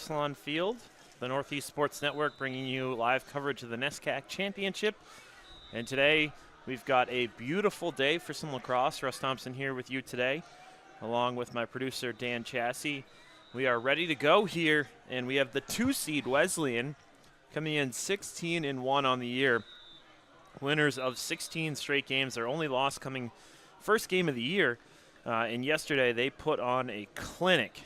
Garcelon Field, the Northeast Sports Network, bringing you live coverage of the NESCAC Championship. And today, we've got a beautiful day for some lacrosse. Russ Thompson here with you today, along with my producer, Dan Chassie. We are ready to go here, and we have the 2-seed Wesleyan coming in 16-1 on the year. Winners of 16 straight games. Their only loss coming first game of the year. And yesterday, they put on a clinic,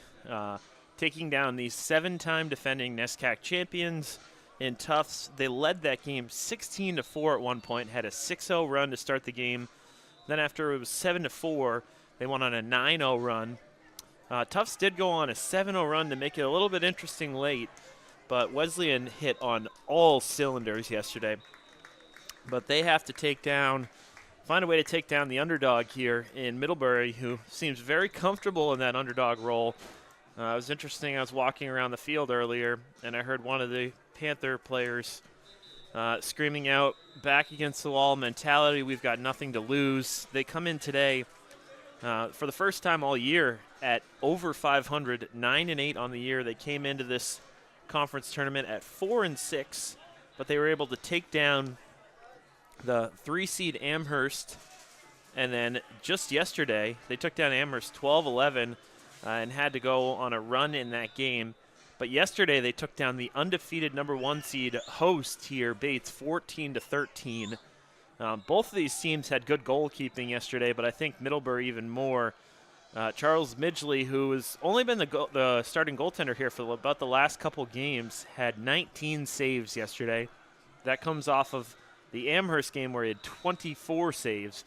taking down the 7-time defending NESCAC champions in Tufts. They led that game 16-4 at one point, had a 6-0 run to start the game. Then after it was 7-4, they went on a 9-0 run. Tufts did go on a 7-0 run to make it a little bit interesting late, but Wesleyan hit on all cylinders yesterday. But they have to find a way to take down the underdog here in Middlebury, who seems very comfortable in that underdog role. It was interesting. I was walking around the field earlier, and I heard one of the Panther players screaming out, "Back against the wall mentality, we've got nothing to lose." They come in today for the first time all year at over 500, 9-8 on the year. They came into this conference tournament at 4-6, but they were able to take down the 3-seed Amherst, and then just yesterday they took down Amherst 12-11 and had to go on a run in that game. But yesterday they took down the undefeated number 1 seed host here, Bates, 14-13. Both of these teams had good goalkeeping yesterday, but I think Middlebury even more. Charles Midgley, who has only been the starting goaltender here for about the last couple games, had 19 saves yesterday. That comes off of the Amherst game where he had 24 saves.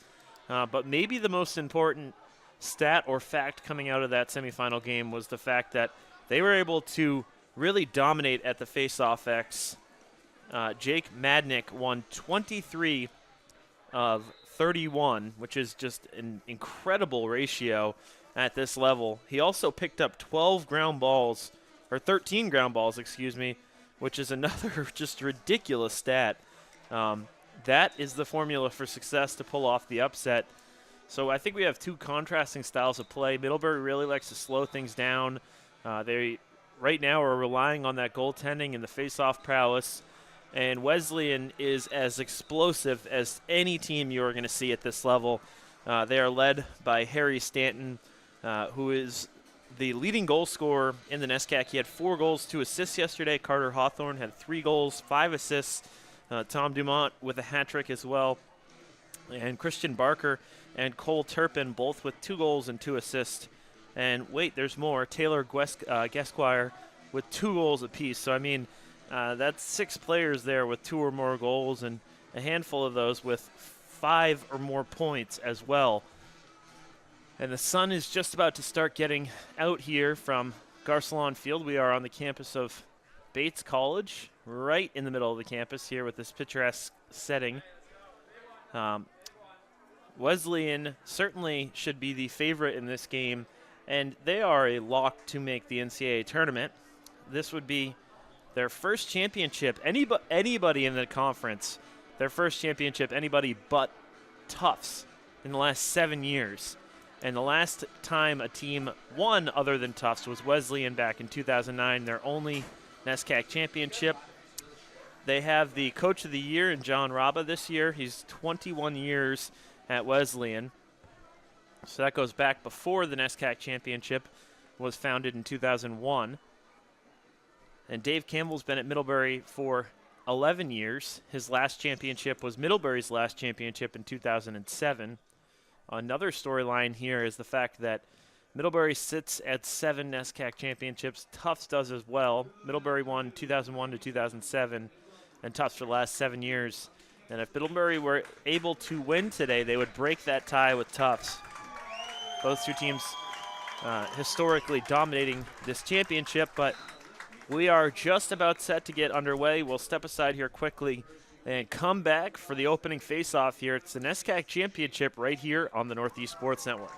But maybe the most important stat or fact coming out of that semifinal game was the fact that they were able to really dominate at the face-off X. Jake Madnick won 23 of 31, which is just an incredible ratio at this level. He also picked up 13 ground balls, which is another just ridiculous stat. That is the formula for success to pull off the upset. So I think we have two contrasting styles of play. Middlebury really likes to slow things down. They right now are relying on that goaltending and the face-off prowess. And Wesleyan is as explosive as any team you are going to see at this level. They are led by Harry Stanton, who is the leading goal scorer in the NESCAC. He had 4 goals, 2 assists yesterday. Carter Hawthorne had 3 goals, 5 assists. Tom Dumont with a hat trick as well. And Christian Barker and Cole Turpin both with 2 goals and 2 assists. And wait, there's more. Taylor Gesquire with 2 goals apiece. So, I mean, that's 6 players there with 2 or more goals, and a handful of those with 5 or more points as well. And the sun is just about to start getting out here from Garcelon Field. We are on the campus of Bates College, right in the middle of the campus here with this picturesque setting. Wesleyan certainly should be the favorite in this game, and they are a lock to make the NCAA tournament. This would be their first championship, anybody in the conference, their first championship, anybody but Tufts in the last 7 years. And the last time a team won other than Tufts was Wesleyan back in 2009, their only NESCAC championship. They have the Coach of the Year in John Raba this year. He's 21 years at Wesleyan. So that goes back before the NESCAC championship was founded in 2001. And Dave Campbell's been at Middlebury for 11 years. His last championship was Middlebury's last championship in 2007. Another storyline here is the fact that Middlebury sits at 7 NESCAC championships. Tufts does as well. Middlebury won 2001 to 2007, and Tufts for the last 7 years. And if Middlebury were able to win today, they would break that tie with Tufts. Both two teams historically dominating this championship, but we are just about set to get underway. We'll step aside here quickly and come back for the opening face-off here. It's the NESCAC championship right here on the Northeast Sports Network.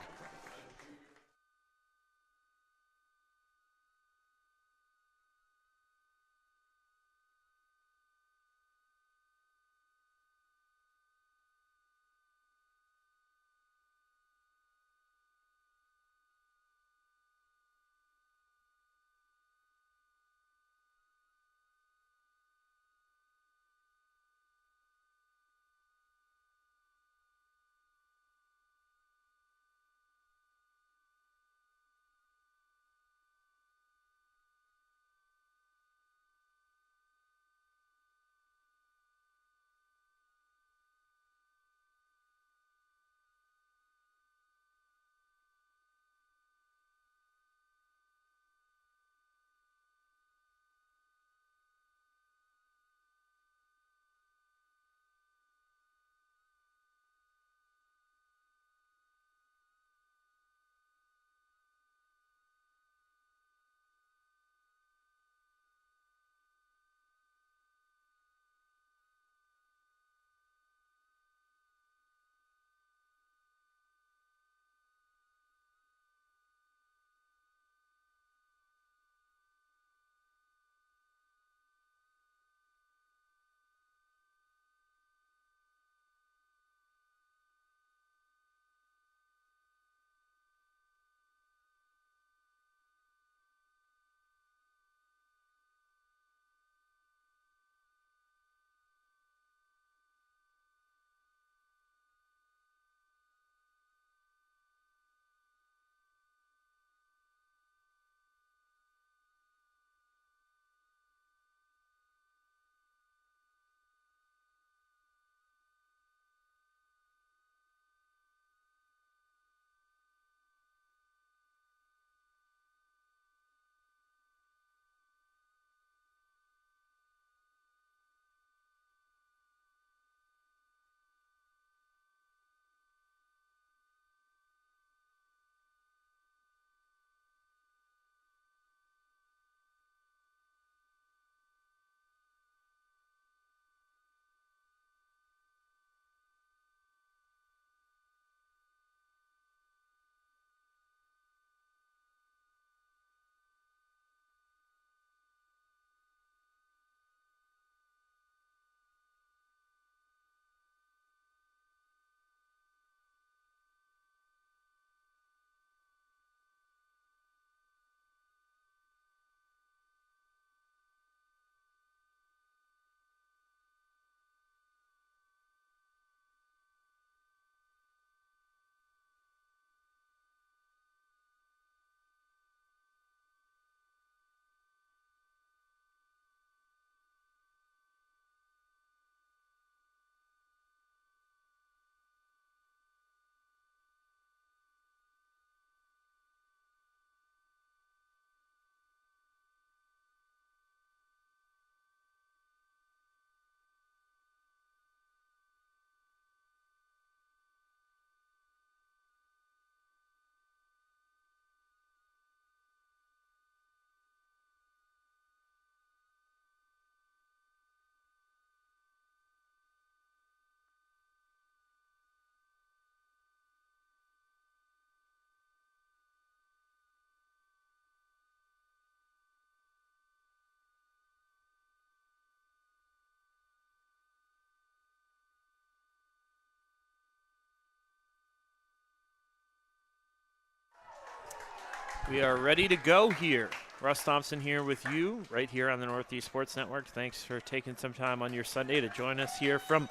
We are ready to go here. Russ Thompson here with you, right here on the Northeast Sports Network. Thanks for taking some time on your Sunday to join us here from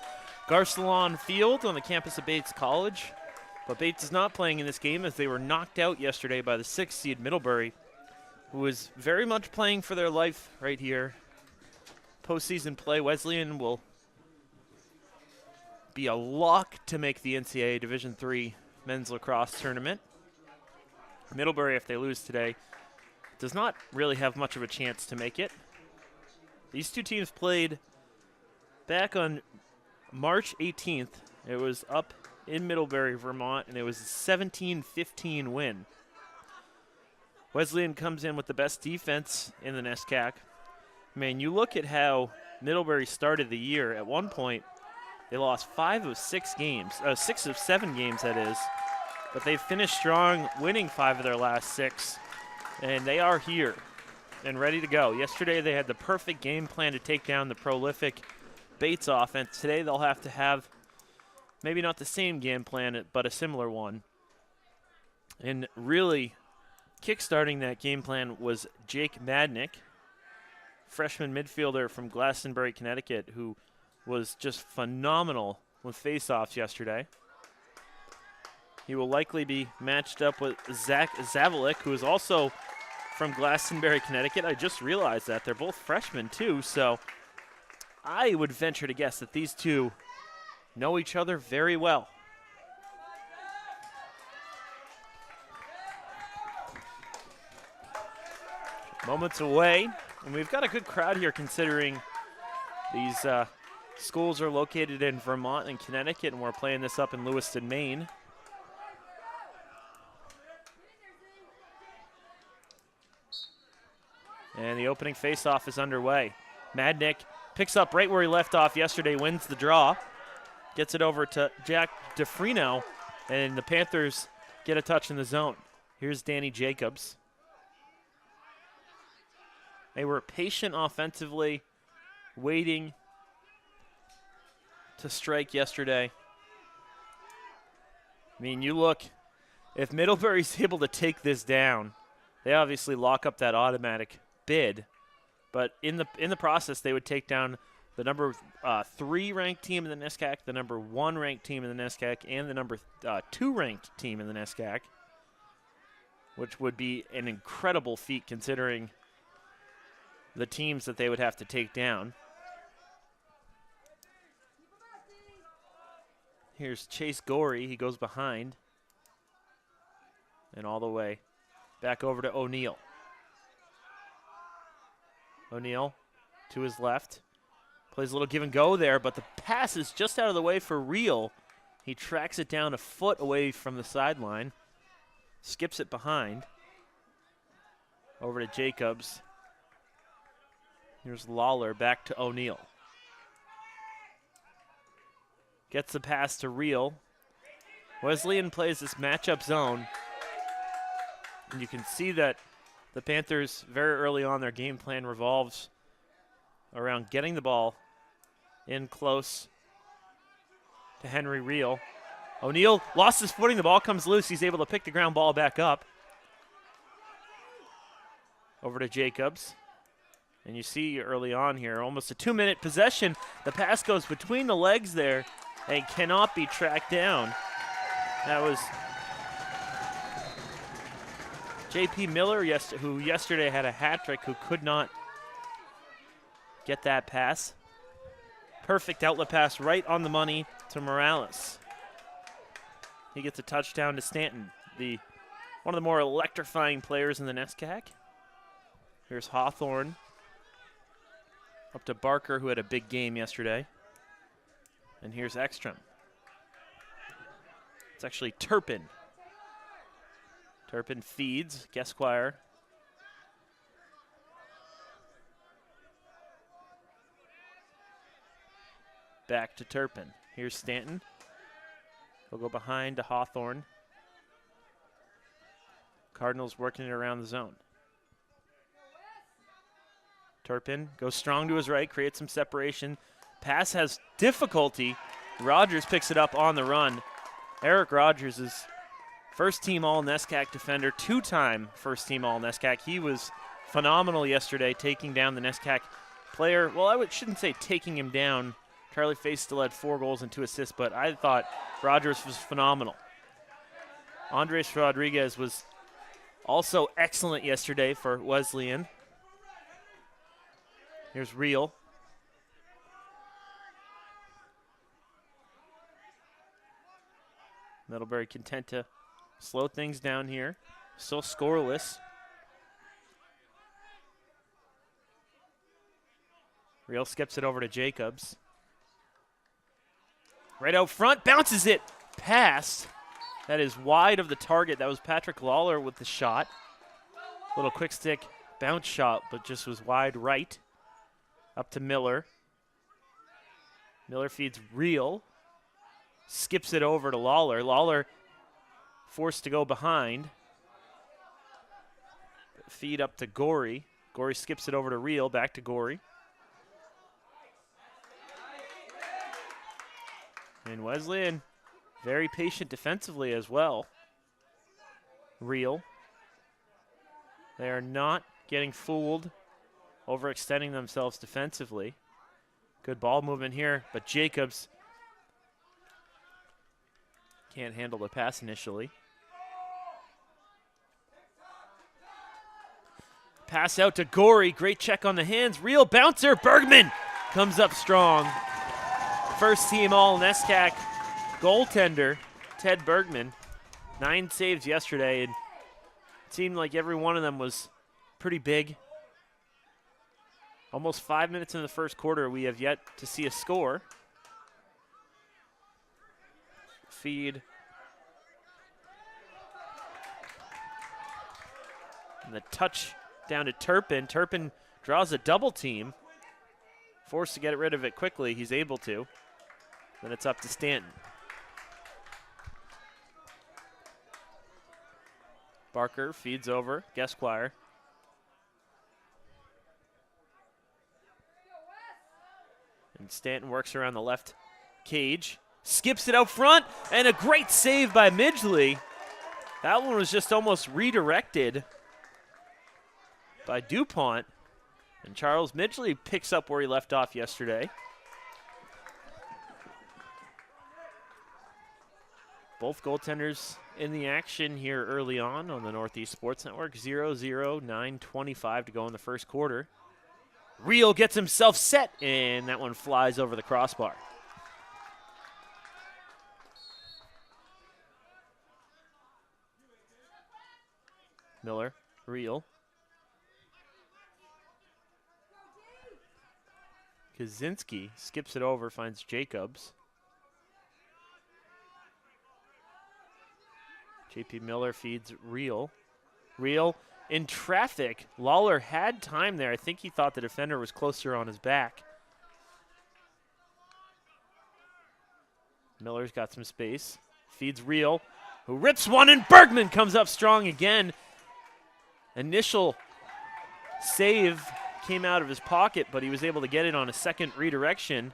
Garcelon Field on the campus of Bates College. But Bates is not playing in this game as they were knocked out yesterday by the 6th seed Middlebury, who is very much playing for their life right here. Postseason play, Wesleyan will be a lock to make the NCAA Division III men's lacrosse tournament. Middlebury, if they lose today, does not really have much of a chance to make it. These two teams played back on March 18th. It was up in Middlebury, Vermont, and it was a 17-15 win. Wesleyan comes in with the best defense in the NESCAC. Man, you look at how Middlebury started the year. At one point, they lost 5 of 6 games, 6 of 7 games, that is. But they've finished strong, winning 5 of their last 6. And they are here and ready to go. Yesterday, they had the perfect game plan to take down the prolific Bates offense. Today, they'll have to have maybe not the same game plan, but a similar one. And really kickstarting that game plan was Jake Madnick, freshman midfielder from Glastonbury, Connecticut, who was just phenomenal with faceoffs yesterday. He will likely be matched up with Zach Zavalik, who is also from Glastonbury, Connecticut. I just realized that. They're both freshmen, too, so I would venture to guess that these two know each other very well. Moments away, and we've got a good crowd here considering these schools are located in Vermont and Connecticut, and we're playing this up in Lewiston, Maine. And the opening faceoff is underway. Madnick picks up right where he left off yesterday, wins the draw, gets it over to Jack DeFrino, and the Panthers get a touch in the zone. Here's Danny Jacobs. They were patient offensively, waiting to strike yesterday. I mean, you look, if Middlebury's able to take this down, they obviously lock up that automatic bid, but in the process, they would take down the number 3 ranked team in the NESCAC, the number 1 ranked team in the NESCAC, and the number 2 ranked team in the NESCAC, which would be an incredible feat considering the teams that they would have to take down. Here's Chase Gorey. He goes behind and all the way back over to O'Neill. O'Neill to his left. Plays a little give and go there, but the pass is just out of the way for Reel. He tracks it down a foot away from the sideline. Skips it behind. Over to Jacobs. Here's Lawler back to O'Neill. Gets the pass to Reel. Wesleyan plays this matchup zone. And you can see that the Panthers, very early on, their game plan revolves around getting the ball in close to Henry Reel. O'Neill lost his footing. The ball comes loose. He's able to pick the ground ball back up. Over to Jacobs. And you see early on here, almost a 2-minute possession. The pass goes between the legs there and cannot be tracked down. That was J.P. Miller, who yesterday had a hat trick, who could not get that pass. Perfect outlet pass right on the money to Morales. He gets a touchdown to Stanton, one of the more electrifying players in the NESCAC. Here's Hawthorne up to Barker, who had a big game yesterday. And here's Ekstrom. It's actually Turpin. Turpin feeds Gesquire. Back to Turpin. Here's Stanton. He'll go behind to Hawthorne. Cardinals working it around the zone. Turpin goes strong to his right, creates some separation. Pass has difficulty. Rogers picks it up on the run. Eric Rogers is first-team All-NESCAC defender, two-time first-team All-NESCAC. He was phenomenal yesterday, taking down the NESCAC player. Well, I shouldn't say taking him down. Charlie Face still had 4 goals and 2 assists, but I thought Rogers was phenomenal. Andres Rodriguez was also excellent yesterday for Wesleyan. Here's Real. Middlebury content to slow things down here. Still scoreless. Real skips it over to Jacobs. Right out front, bounces it past. That is wide of the target. That was Patrick Lawler with the shot. Little quick stick bounce shot, but just was wide right. Up to Miller. Miller feeds Real. Skips it over to Lawler. Lawler forced to go behind. Feed up to Gorey. Gorey skips it over to Real. Back to Gorey. And Wesleyan, very patient defensively as well. Real. They are not getting fooled, overextending themselves defensively. Good ball movement here, but Jacobs can't handle the pass initially. Pass out to Gorey. Great check on the hands. Real bouncer. Bergman comes up strong. First team All-NESCAC goaltender, Ted Bergman. 9 saves yesterday, and it seemed like every one of them was pretty big. Almost 5 minutes in the first quarter, we have yet to see a score. Feed. And the touch down to Turpin. Turpin draws a double team. Forced to get rid of it quickly. He's able to. Then it's up to Stanton. Barker feeds over. Gesquire. And Stanton works around the left cage. Skips it out front. And a great save by Midgley. That one was just almost redirected by DuPont. And Charles Midgley picks up where he left off yesterday. Both goaltenders in the action here early on the Northeast Sports Network. 0-0, 9:25 to go in the first quarter. Real gets himself set, and that one flies over the crossbar. Miller, Real. Kaczynski skips it over, finds Jacobs. JP Miller feeds Real. Real in traffic. Lawler had time there. I think he thought the defender was closer on his back. Miller's got some space. Feeds Real, who rips one, and Bergman comes up strong again. Initial save came out of his pocket, but he was able to get it on a second redirection.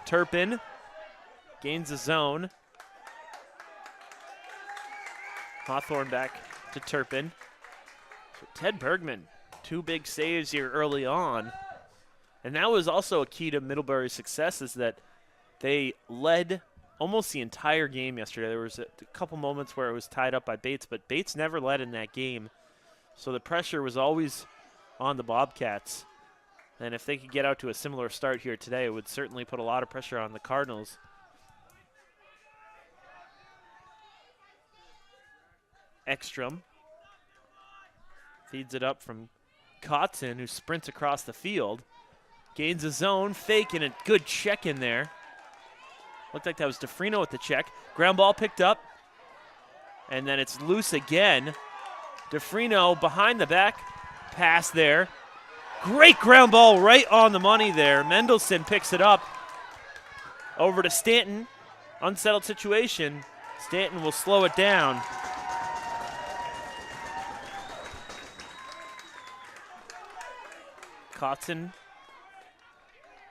Turpin gains the zone. Hawthorne back to Turpin. So Ted Bergman, 2 big saves here early on. And that was also a key to Middlebury's success, is that they led almost the entire game yesterday. There was a couple moments where it was tied up by Bates, but Bates never led in that game. So the pressure was always on the Bobcats. And if they could get out to a similar start here today, it would certainly put a lot of pressure on the Cardinals. Ekstrom feeds it up from Kotzen, who sprints across the field. Gains a zone, fake, and a good check in there. Looked like that was DeFrino with the check. Ground ball picked up, and then it's loose again. DeFrino behind the back pass there. Great ground ball right on the money there. Mendelson picks it up. Over to Stanton. Unsettled situation. Stanton will slow it down. Kotzen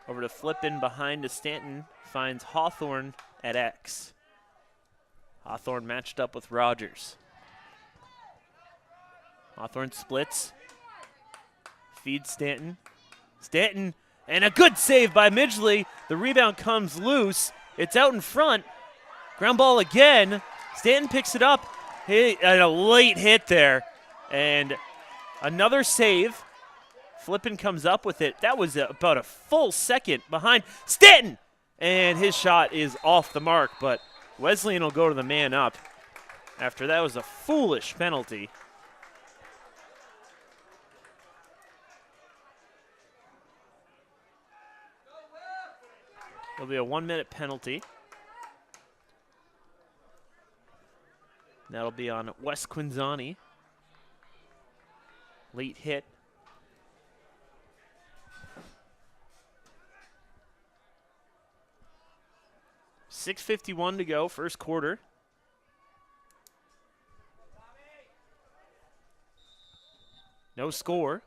over to Flippin behind to Stanton. Finds Hawthorne at X. Hawthorne matched up with Rogers. Hawthorne splits. Feeds Stanton. Stanton, and a good save by Midgley. The rebound comes loose. It's out in front. Ground ball again. Stanton picks it up. And a late hit there. And another save. Flippin comes up with it. That was about a full second behind Stanton. And his shot is off the mark, but Wesleyan will go to the man up after that was a foolish penalty. It'll be a 1-minute penalty. That'll be on Wes Quinzani. Late hit. .6:51 to go, first quarter. No score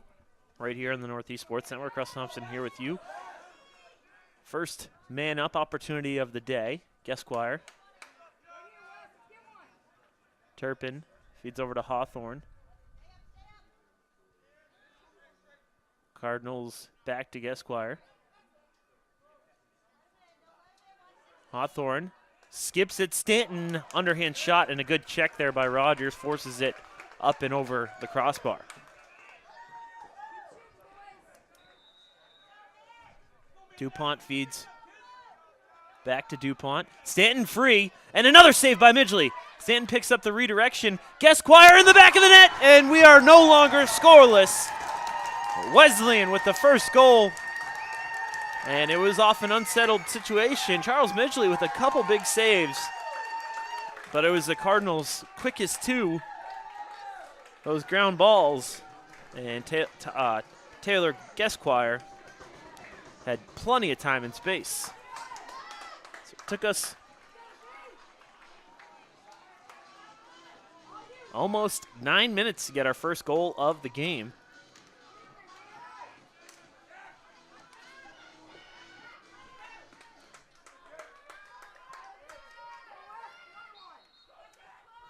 right here on the Northeast Sports Network. Russ Thompson here with you. First man-up opportunity of the day. Gesquire. Turpin feeds over to Hawthorne. Cardinals back to Gesquire. Hawthorne skips it. Stanton, underhand shot, and a good check there by Rogers. Forces it up and over the crossbar. DuPont feeds back to DuPont. Stanton free, and another save by Midgley. Stanton picks up the redirection. Gesquire in the back of the net, and we are no longer scoreless. Wesleyan with the first goal. And it was off an unsettled situation. Charles Midgley with a couple big saves. But it was the Cardinals' quickest two. Those ground balls. And Taylor Gesquire had plenty of time and space. So it took us almost 9 minutes to get our first goal of the game.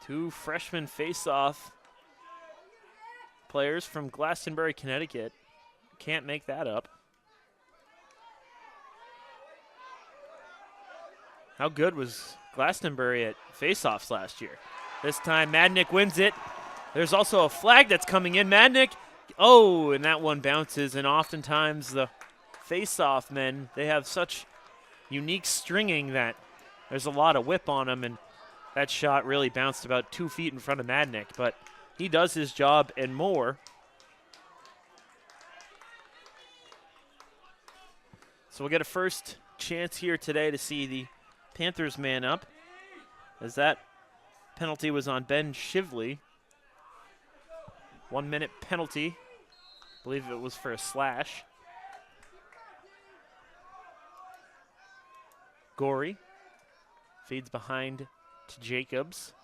Two freshman face-off players from Glastonbury, Connecticut. Can't make that up. How good was Glastonbury at face-offs last year? This time Madnick wins it. There's also a flag that's coming in. Madnick, oh, and that one bounces. And oftentimes the face-off men, they have such unique stringing that there's a lot of whip on them, and that shot really bounced about 2 feet in front of Madnick, but he does his job and more. So we'll get a first chance here today to see the Panthers man up, as that penalty was on Ben Shively. 1 minute penalty. I believe it was for a slash. Gorey feeds behind to Jacobs.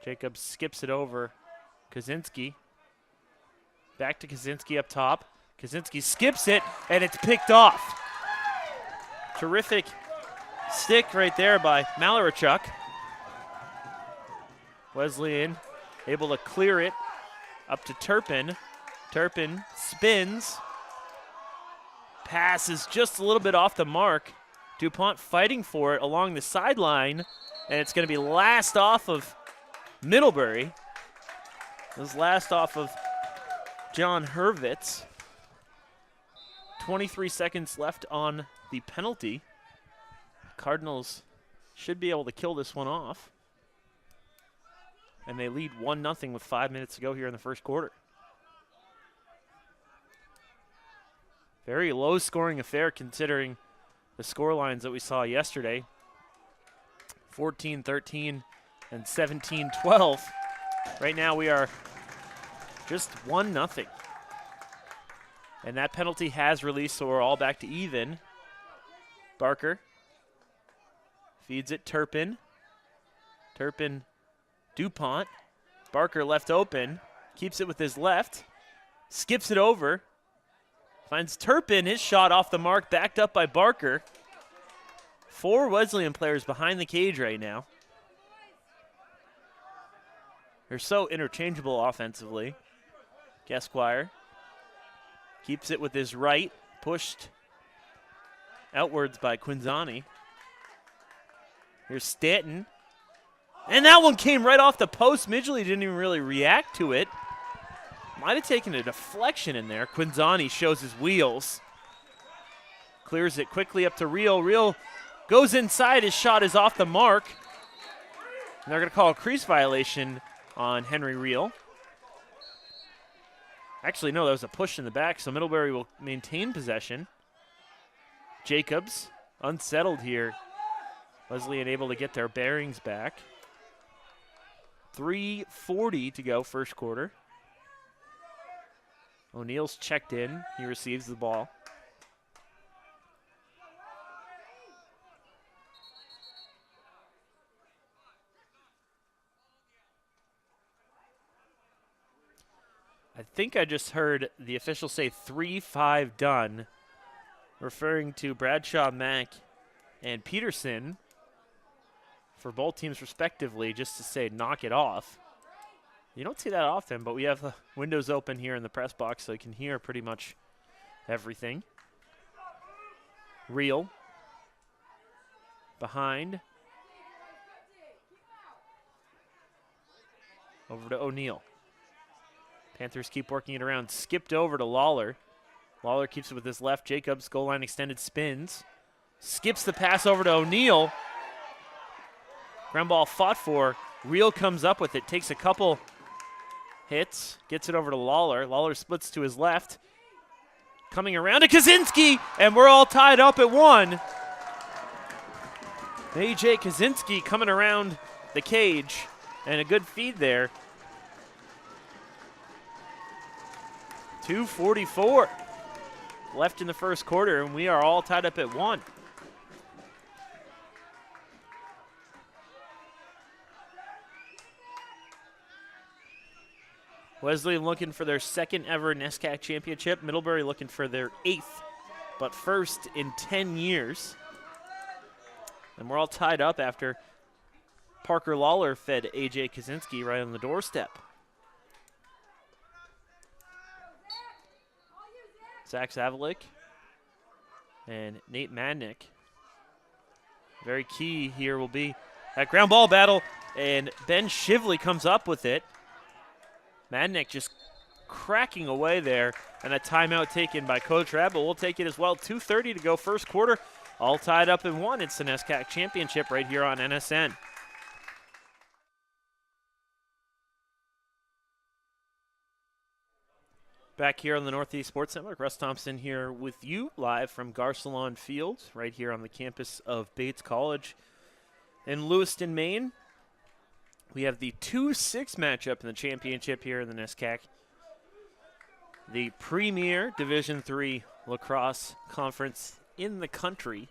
Jacobs skips it over Kaczynski. Back to Kaczynski up top. Kaczynski skips it, and it's picked off. Terrific stick right there by Malarichuk. Wesleyan able to clear it up to Turpin. Turpin spins. Pass is just a little bit off the mark. DuPont fighting for it along the sideline, and it's going to be last off of Middlebury. It was last off of John Hurwitz. 23 seconds left on the penalty. Cardinals should be able to kill this one off. And they lead 1-0 with 5 minutes to go here in the first quarter. Very low-scoring affair considering the score lines that we saw yesterday. 14-13 and 17-12. Right now we are just 1-0. And that penalty has released, so we're all back to even. Barker feeds it Turpin. Turpin, DuPont. Barker left open. Keeps it with his left. Skips it over. Finds Turpin, his shot off the mark, backed up by Barker. 4 Wesleyan players behind the cage right now. They're so interchangeable offensively. Esquire keeps it with his right, pushed outwards by Quinzani. Here's Stanton. And that one came right off the post. Midgley didn't even really react to it. Might have taken a deflection in there. Quinzani shows his wheels. Clears it quickly up to Real. Real goes inside. His shot is off the mark. And they're going to call a crease violation on Henry Real. Actually, no, that was a push in the back, so Middlebury will maintain possession. Jacobs, unsettled here. Wesleyan able to get their bearings back. 3:40 to go, first quarter. O'Neill's checked in. He receives the ball. I think I just heard the official say 3-5 done, referring to Bradshaw, Mack, and Peterson for both teams respectively, just to say knock it off. You don't see that often, but we have the windows open here in the press box so you can hear pretty much everything. Real. Behind. Over to O'Neill. Panthers keep working it around. Skipped over to Lawler. Lawler keeps it with his left. Jacobs, goal line extended, spins. Skips the pass over to O'Neill. Ground ball fought for. Real comes up with it. Takes a couple hits. Gets it over to Lawler. Lawler splits to his left. Coming around to Kaczynski. And we're all tied up at 1. A.J. Kaczynski coming around the cage. And a good feed there. 2:44 left in the first quarter, and we are all tied up at 1. Wesleyan looking for their second ever NESCAC championship. Middlebury looking for their 8th, but first in 10 years. And we're all tied up after Parker Lawler fed A.J. Kaczynski right on the doorstep. Zach Zavalik and Nate Madnick. Very key here will be that ground ball battle, and Ben Shively comes up with it. Madnick just cracking away there, and a timeout taken by Coach Rabb, but we'll take it as well. 2:30 to go, first quarter. All tied up in 1. It's the NESCAC championship right here on NSN. Back here on the Northeast Sports Network, Russ Thompson here with you live from Garcelon Field, right here on the campus of Bates College in Lewiston, Maine. We have the 2-6 matchup in the championship here in the NESCAC. The premier Division III lacrosse conference in the country.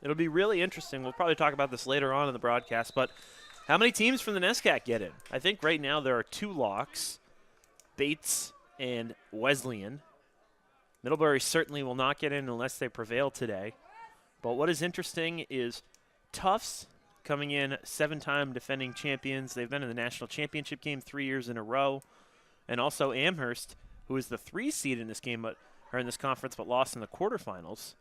It'll be really interesting. We'll probably talk about this later on in the broadcast, but how many teams from the NESCAC get in? I think right now there are 2 locks, Bates and Wesleyan. Middlebury certainly will not get in unless they prevail today. But what is interesting is Tufts coming in 7-time defending champions. They've been in the national championship game 3 years in a row. And also Amherst, who is the 3 seed in this game, or in this conference, but lost in the quarterfinals.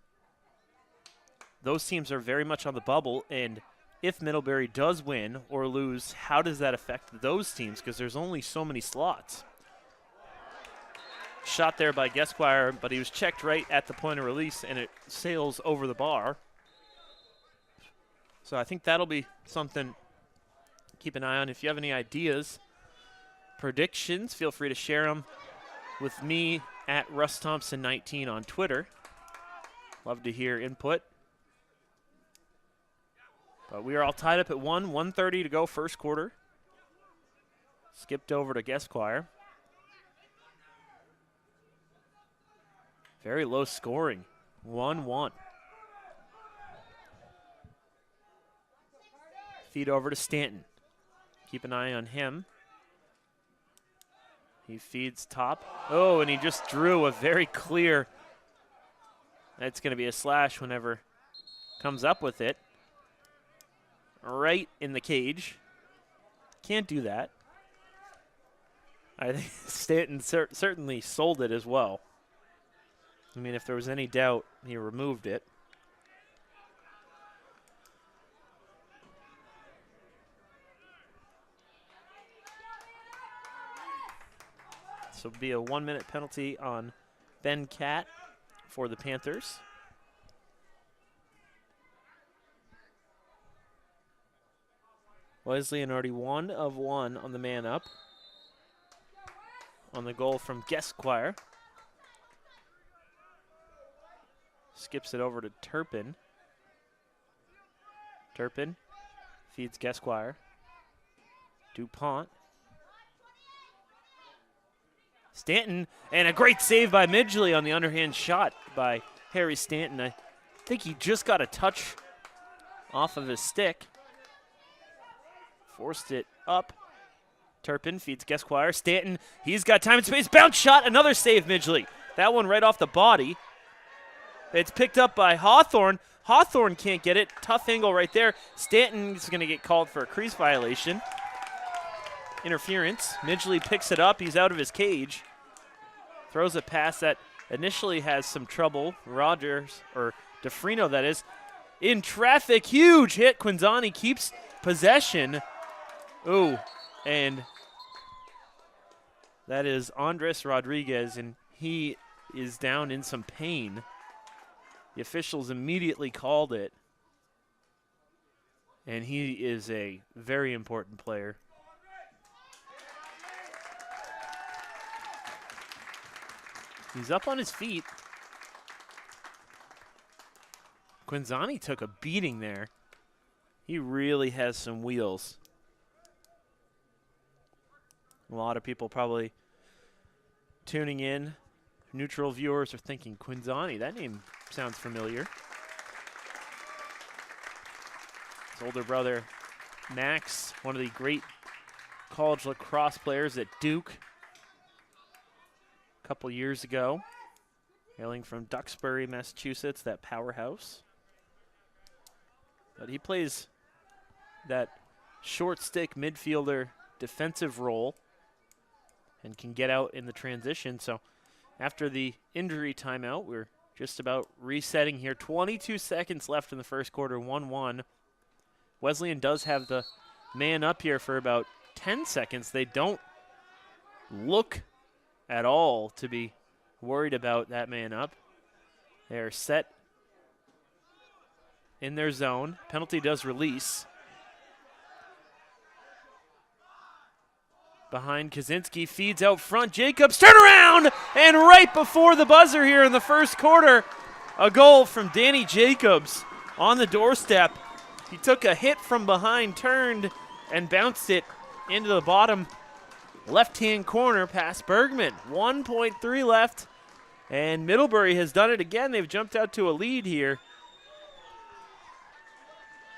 Those teams are very much on the bubble, and if Middlebury does win or lose, how does that affect those teams? Because there's only so many slots. Shot there by Esquire, but he was checked right at the point of release, and it sails over the bar. So I think that'll be something to keep an eye on. If you have any ideas, predictions, feel free to share them with me at Russ Thompson 19 on Twitter. Love to hear input. But we are all tied up at 1:30 to go, first quarter. Skipped over to Esquire. Very low scoring, 1-1. Feed over to Stanton. Keep an eye on him. He feeds top. Oh, and he just drew a very clear. That's going to be a slash whenever comes up with it. Right in the cage. Can't do that. I think Stanton certainly sold it as well. I mean, if there was any doubt, he removed it. So it'll be a 1-minute penalty on Ben Catt for the Panthers. Wesleyan already 1 of 1 on the man up. On the goal from Gesquire. Skips it over to Turpin. Turpin feeds Gesquire. DuPont. Stanton, and a great save by Midgley on the underhand shot by Harry Stanton. I think he just got a touch off of his stick. Forced it up. Turpin feeds Gesquire. Stanton, he's got time and space. Bounce shot, another save, Midgley. That one right off the body. It's picked up by Hawthorne. Hawthorne can't get it. Tough angle right there. Stanton's going to get called for a crease violation. Interference. Midgley picks it up. He's out of his cage. Throws a pass that initially has some trouble. Rogers, or DeFrino that is, in traffic. Huge hit. Quinzani keeps possession. Ooh, and that is Andres Rodriguez, and he is down in some pain. The officials immediately called it, and he is a very important player. He's up on his feet. Quinzani took a beating there. He really has some wheels. A lot of people probably tuning in. Neutral viewers are thinking, Quinzani, that name sounds familiar. His older brother, Max, one of the great college lacrosse players at Duke a couple years ago, hailing from Duxbury, Massachusetts, that powerhouse. But he plays that short stick midfielder defensive role and can get out in the transition. So after the injury timeout, we're just about resetting here. 22 seconds left in the first quarter, 1-1. Wesleyan does have the man up here for about 10 seconds. They don't look at all to be worried about that man up. They are set in their zone. Penalty does release. Behind Kaczynski, feeds out front. Jacobs, turn around! And right before the buzzer here in the first quarter, a goal from Danny Jacobs on the doorstep. He took a hit from behind, turned, and bounced it into the bottom left-hand corner past Bergman. 1.3 left, and Middlebury has done it again. They've jumped out to a lead here,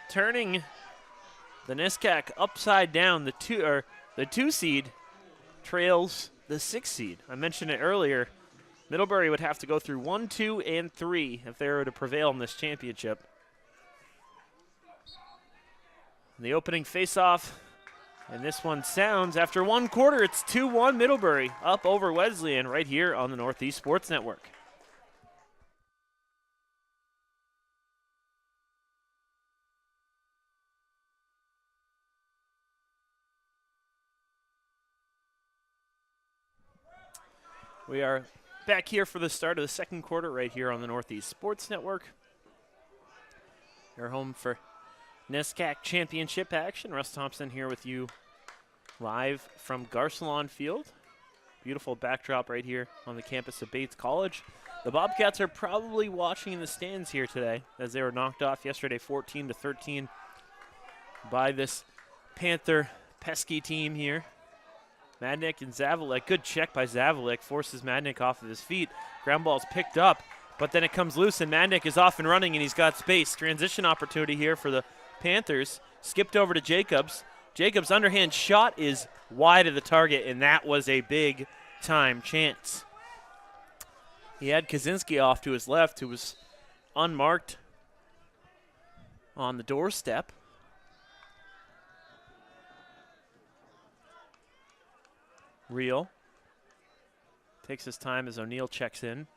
turning the NESCAC upside down. The 2 seed trails the 6 seed. I mentioned it earlier. Middlebury would have to go through 1, 2, and 3 if they were to prevail in this championship. The opening face-off, and this one sounds after 1 quarter. It's 2-1 Middlebury up over Wesleyan right here on the Northeast Sports Network. We are back here for the start of the second quarter right here on the Northeast Sports Network. Your home for NESCAC Championship action. Russ Thompson here with you live from Garcelon Field. Beautiful backdrop right here on the campus of Bates College. The Bobcats are probably watching in the stands here today as they were knocked off yesterday 14-13 by this Panther pesky team here. Madnick and Zavalik, good check by Zavalik, forces Madnick off of his feet. Ground ball's picked up, but then it comes loose and Madnick is off and running and he's got space. Transition opportunity here for the Panthers. Skipped over to Jacobs. Jacobs' underhand shot is wide of the target, and that was a big time chance. He had Kaczynski off to his left, who was unmarked on the doorstep. Real takes his time as O'Neill checks in.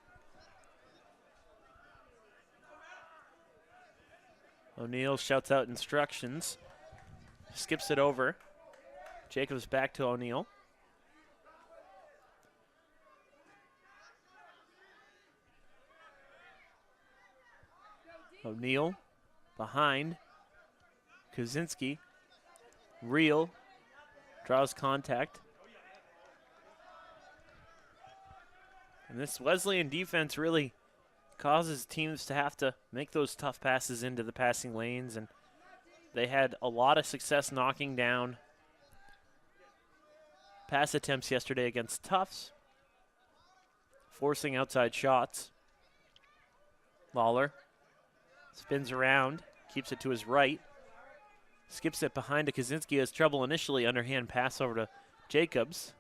O'Neill shouts out instructions. Skips it over. Jacobs back to O'Neill. O'Neill behind. Kaczynski. Real draws contact. And this Wesleyan defense really causes teams to have to make those tough passes into the passing lanes, and they had a lot of success knocking down pass attempts yesterday against Tufts, forcing outside shots. Lawler spins around, keeps it to his right, skips it behind to Kaczynski, has trouble initially, underhand pass over to Jacobs.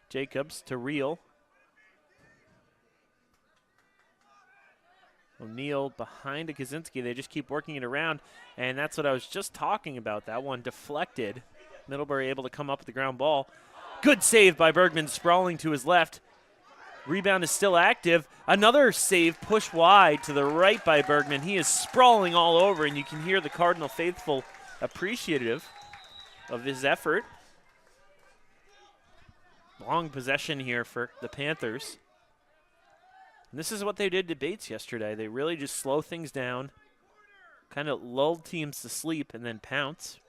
Jacobs to Real. O'Neill behind to Kaczynski. They just keep working it around, and that's what I was just talking about. That one deflected. Middlebury able to come up with the ground ball. Good save by Bergman, sprawling to his left. Rebound is still active. Another save push wide to the right by Bergman. He is sprawling all over, and you can hear the Cardinal faithful appreciative of his effort. Long possession here for the Panthers. And this is what they did to Bates yesterday. They really just slow things down, kind of lulled teams to sleep, and then pounce.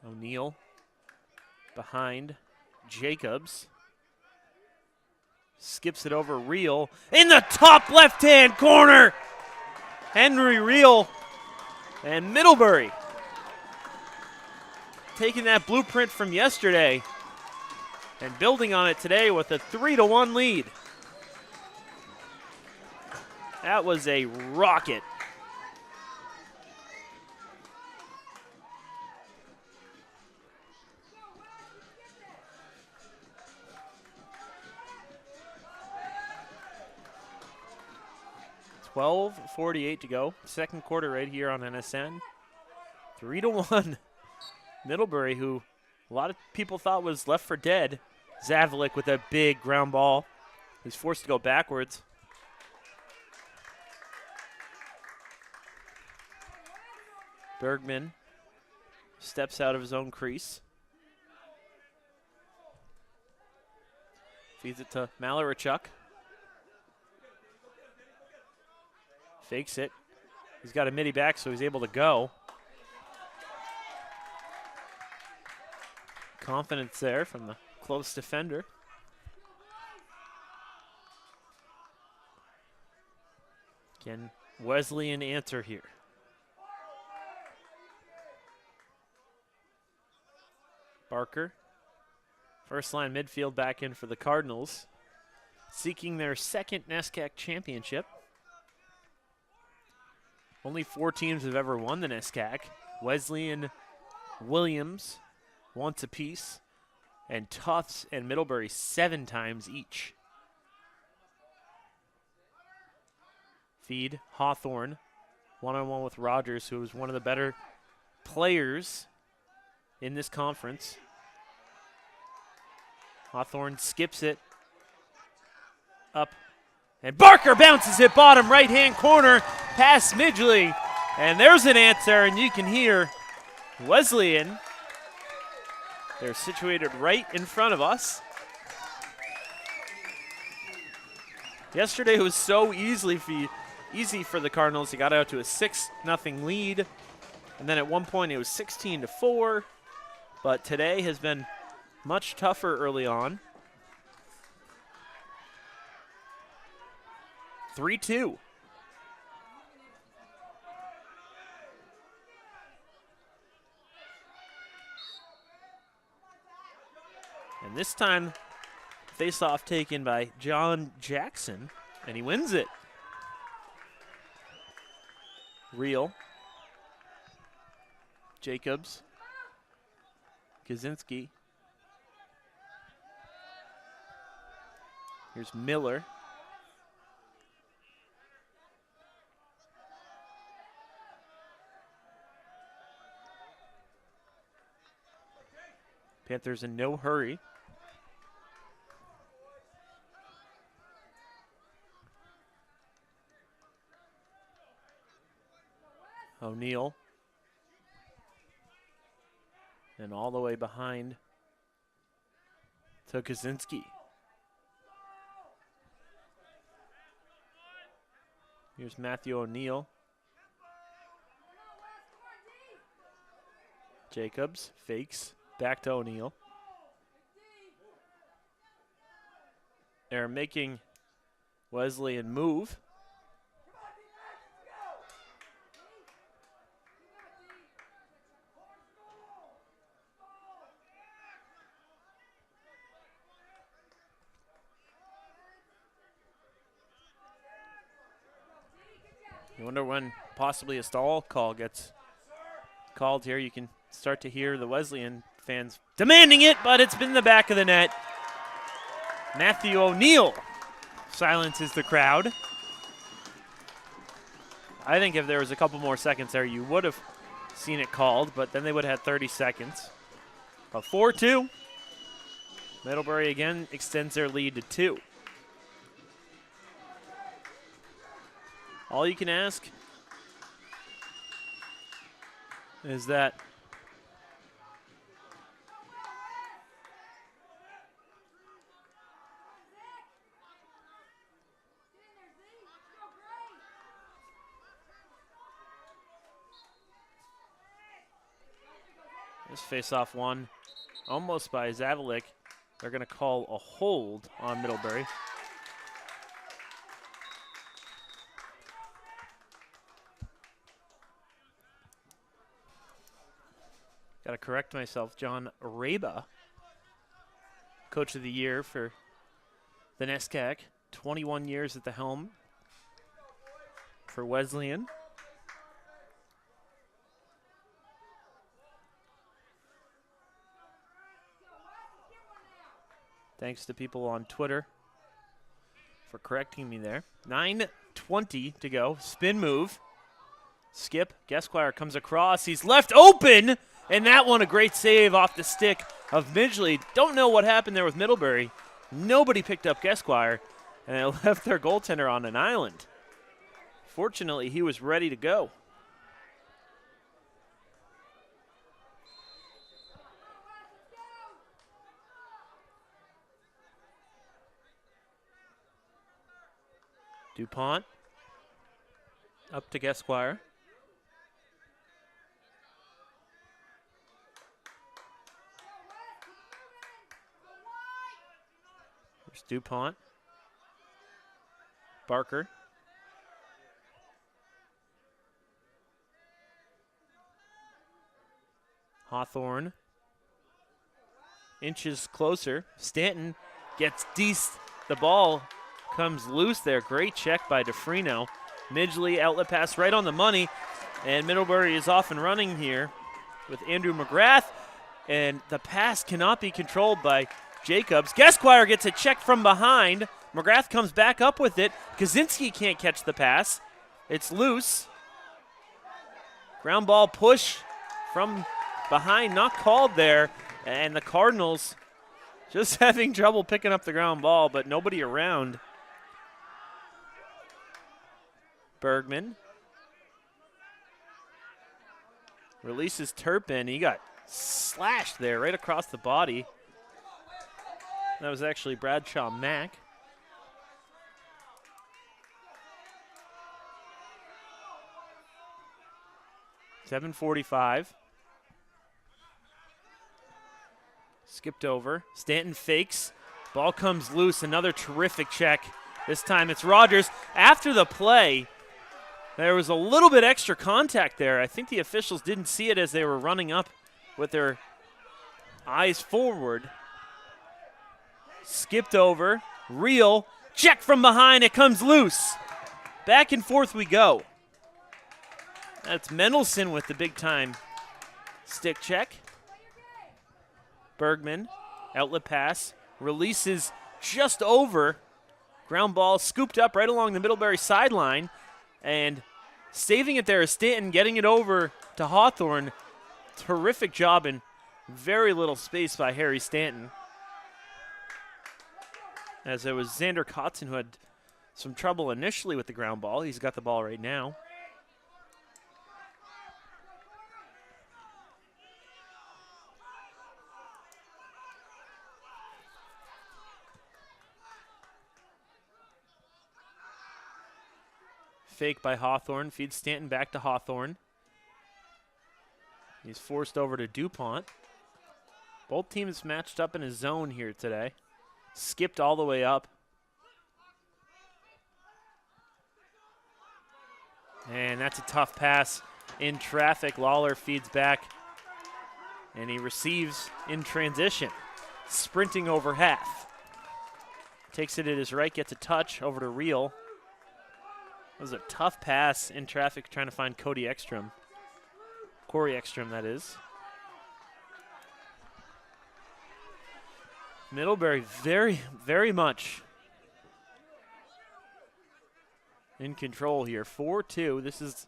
O'Neill behind Jacobs. Skips it over Real. In the top left-hand corner, Henry Real and Middlebury taking that blueprint from yesterday and building on it today with a 3-1 lead. That was a rocket. .48 to go. Second quarter right here on NSN. 3-1. Middlebury, who a lot of people thought was left for dead. Zavalik with a big ground ball. He's forced to go backwards. Bergman steps out of his own crease. Feeds it to Malarichuk. Fakes it. He's got a midi back, so he's able to go. Confidence there from the close defender. Can Wesleyan answer here? Barker. First line midfield back in for the Cardinals, seeking their second NESCAC championship. Only 4 teams have ever won the NESCAC. Wesleyan, Williams, once apiece, and Tufts and Middlebury 7 times each. Feed Hawthorne, one-on-one with Rogers, who was one of the better players in this conference. Hawthorne skips it up, and Barker bounces it bottom right-hand corner past Midgley, and there's an answer, and you can hear Wesleyan. They're situated right in front of us. Yesterday was so easy for the Cardinals. They got out to a 6-0 lead, and then at one point it was 16-4, but today has been much tougher early on. 3-2. And this time, face-off taken by John Jackson, and he wins it. Real. Jacobs. Kaczynski. Here's Miller. Panthers in no hurry. O'Neal. And all the way behind to Kaczynski. Here's Matthew O'Neal. Jacobs fakes. Back to O'Neal. They're making Wesleyan move. You wonder when possibly a stall call gets called here. You can start to hear the Wesleyan fans demanding it, but it's been in the back of the net. Matthew O'Neal silences the crowd. I think if there was a couple more seconds there, you would have seen it called, but then they would have had 30 seconds. A 4-2. Middlebury again extends their lead to 2. All you can ask is that this face-off won almost by Zavalik. They're going to call a hold on Middlebury. Got to correct myself. John Raba, Coach of the Year for the NESCAC. 21 years at the helm for Wesleyan. Thanks to people on Twitter for correcting me there. 9:20 to go. Spin move. Skip. Gesquire comes across. He's left open. And that one, a great save off the stick of Midgley. Don't know what happened there with Middlebury. Nobody picked up Gesquire, and they left their goaltender on an island. Fortunately, he was ready to go. DuPont up to Gesquire. There's DuPont. Barker. Hawthorne. Inches closer. Stanton gets decent. The ball comes loose there. Great check by DeFrino. Midgley outlet pass right on the money. And Middlebury is off and running here with Andrew McGrath. And the pass cannot be controlled by Jacobs. Gesquire gets a check from behind. McGrath comes back up with it. Kaczynski can't catch the pass. It's loose. Ground ball push from behind, not called there. And the Cardinals just having trouble picking up the ground ball, but nobody around. Bergman releases Turpin. He got slashed there right across the body. That was actually Bradshaw Mack. .745. Skipped over. Stanton fakes. Ball comes loose. Another terrific check. This time it's Rogers. After the play, there was a little bit extra contact there. I think the officials didn't see it as they were running up with their eyes forward. Skipped over. Reel. Check from behind. It comes loose. Back and forth we go. That's Mendelson with the big-time stick check. Bergman. Outlet pass. Releases just over. Ground ball scooped up right along the Middlebury sideline. And saving it there is Stanton, getting it over to Hawthorne. Terrific job in Very little space by Harry Stanton. As it was Xander Kotzen who had some trouble initially with the ground ball. He's got the ball right now. Fake by Hawthorne, feeds Stanton back to Hawthorne. He's forced over to DuPont. Both teams matched up in a zone here today. Skipped all the way up. And that's a tough pass in traffic. Lawler feeds back, and he receives in transition, sprinting over half. Takes it at his right, gets a touch over to Reel. That was a tough pass in traffic trying to find Corey Ekstrom, that is. Middlebury very, very much in control here. 4-2. This is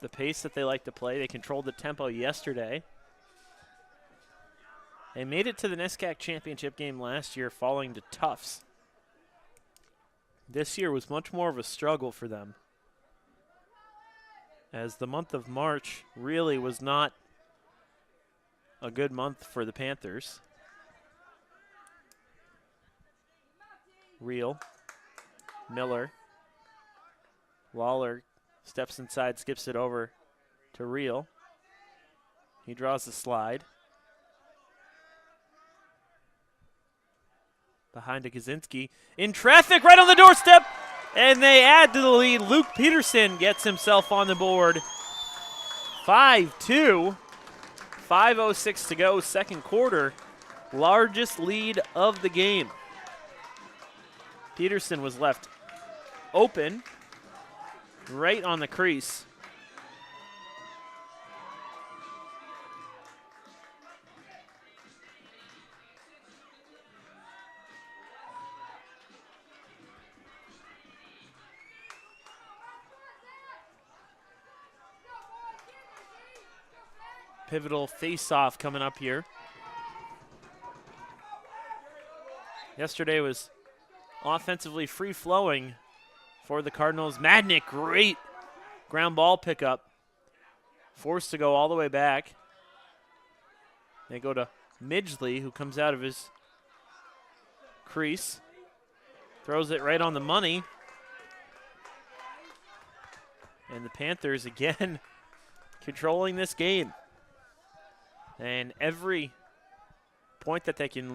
the pace that they like to play. They controlled the tempo yesterday. They made it to the NESCAC championship game last year, falling to Tufts. This year was much more of a struggle for them, as the month of March really was not a good month for the Panthers. Reel, Miller, Lawler steps inside, skips it over to Reel. He draws the slide. Behind to Kaczynski. In traffic, right on the doorstep, and they add to the lead. Luke Peterson gets himself on the board. 5-2. 5:06 to go, second quarter. Largest lead of the game. Peterson was left open, right on the crease. Pivotal face-off coming up here. Yesterday was offensively free-flowing for the Cardinals. Madnick, great ground ball pickup. Forced to go all the way back. They go to Midgley, who comes out of his crease. Throws it right on the money. And the Panthers, again, controlling this game. And every point that they can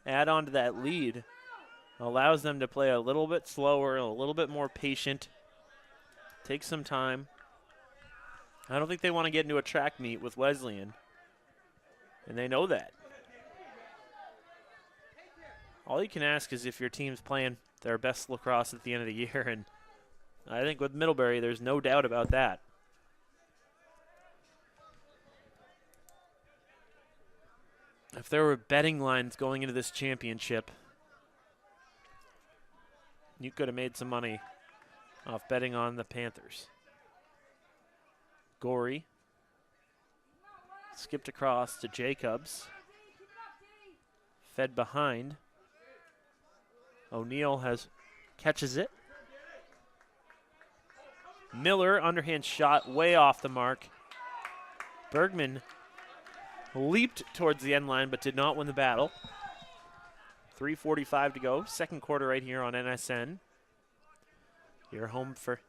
add on to that lead, allows them to play a little bit slower, a little bit more patient, take some time. I don't think they want to get into a track meet with Wesleyan, and they know that. All you can ask is if your team's playing their best lacrosse at the end of the year, and I think with Middlebury, there's no doubt about that. If there were betting lines going into this championship, you could have made some money off betting on the Panthers. Gorey skipped across to Jacobs. Fed behind. O'Neill catches it. Miller, underhand shot, way off the mark. Bergman leaped towards the end line, but did not win the battle. 3:45 to go, second quarter right here on NSN. You're home for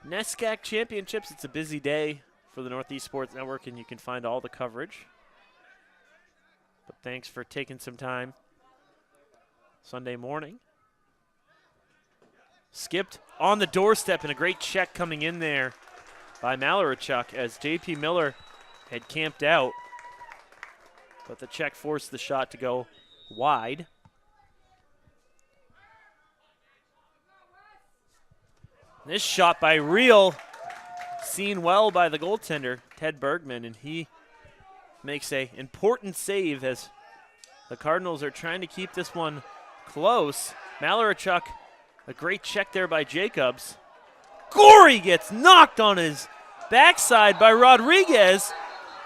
NESCAC Championships. It's a busy day for the Northeast Sports Network, and you can find all the coverage. But thanks for taking some time Sunday morning. Skipped on the doorstep, and a great check coming in there by Malarichuk as J.P. Miller had camped out. But the check forced the shot to go wide. This shot by Reel, seen well by the goaltender, Ted Bergman, and he makes an important save as the Cardinals are trying to keep this one close. Malarichuk, a great check there by Jacobs. Gorey gets knocked on his backside by Rodriguez,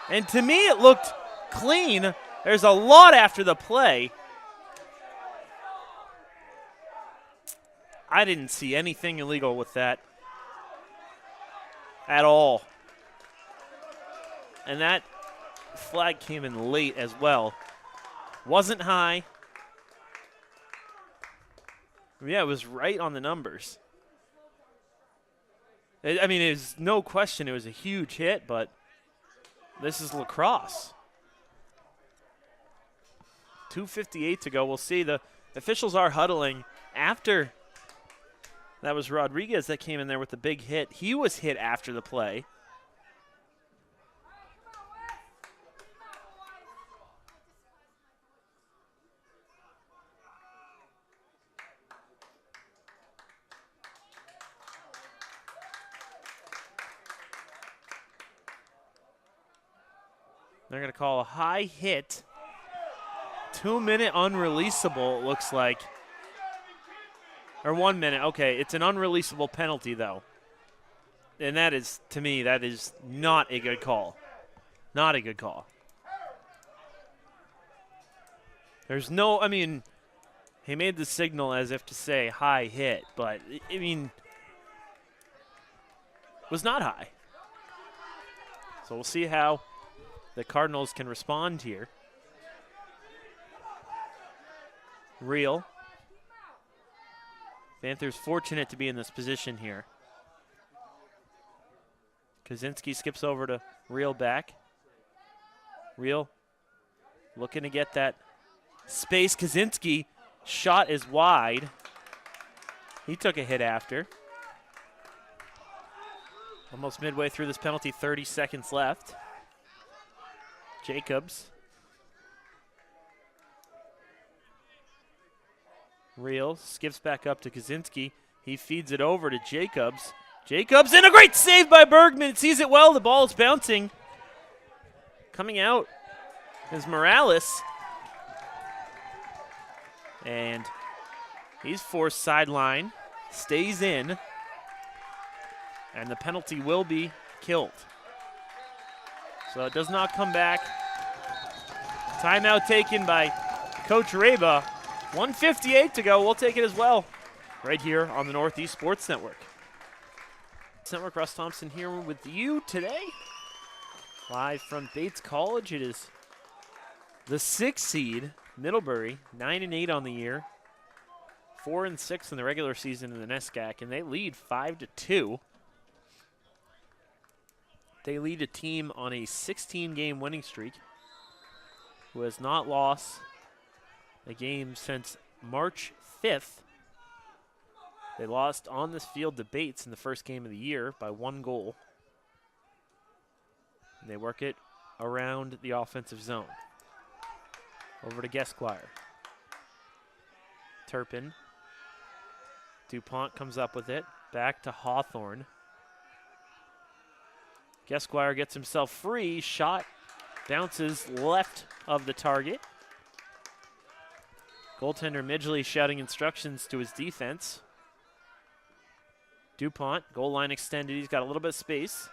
and to me it looked clean. There's a lot after the play. I didn't see anything illegal with that at all. And that flag came in late as well. Wasn't high. Yeah, it was right on the numbers. I mean, there's no question it was a huge hit, but this is Lacrosse. 2:58 to go. We'll see. The officials are huddling after. That was Rodriguez that came in there with the big hit. He was hit after the play. They're going to call a high hit. 2-minute unreleasable, it looks like. Or 1 minute. Okay, it's an unreleasable penalty, though. And that is, to me, that is not a good call. Not a good call. There's no, I mean, he made the signal as if to say high hit, but, I mean, was not high. So we'll see how the Cardinals can respond here. Real. Panthers fortunate to be in this position here. Kaczynski skips over to Real back. Real looking to get that space. Kaczynski shot is wide. He took a hit after. Almost midway through this penalty, 30 seconds left. Jacobs. Real skips back up to Kaczynski. He feeds it over to Jacobs. Jacobs, and a great save by Bergman. Sees it well. The ball is bouncing. Coming out is Morales. And he's forced sideline. Stays in. And the penalty will be killed. So it does not come back. Timeout taken by Coach Reba. 1:58 to go. We'll take it as well. Right here on the Northeast Sports Network. Network, Russ Thompson here with you today. Live from Bates College. It is the 6th seed, Middlebury, 9-8 on the year. 4-6 in the regular season in the NESCAC, and they lead 5-2. They lead a team on a 16-game winning streak who has not lost a game since March 5th. They lost on this field to Bates in the first game of the year by 1 goal. And they work it around the offensive zone. Over to Gesquire. Turpin. DuPont comes up with it. Back to Hawthorne. Gesquire gets himself free. Shot bounces left of the target. Goaltender Midgley shouting instructions to his defense. DuPont, goal line extended. He's got a little bit of space.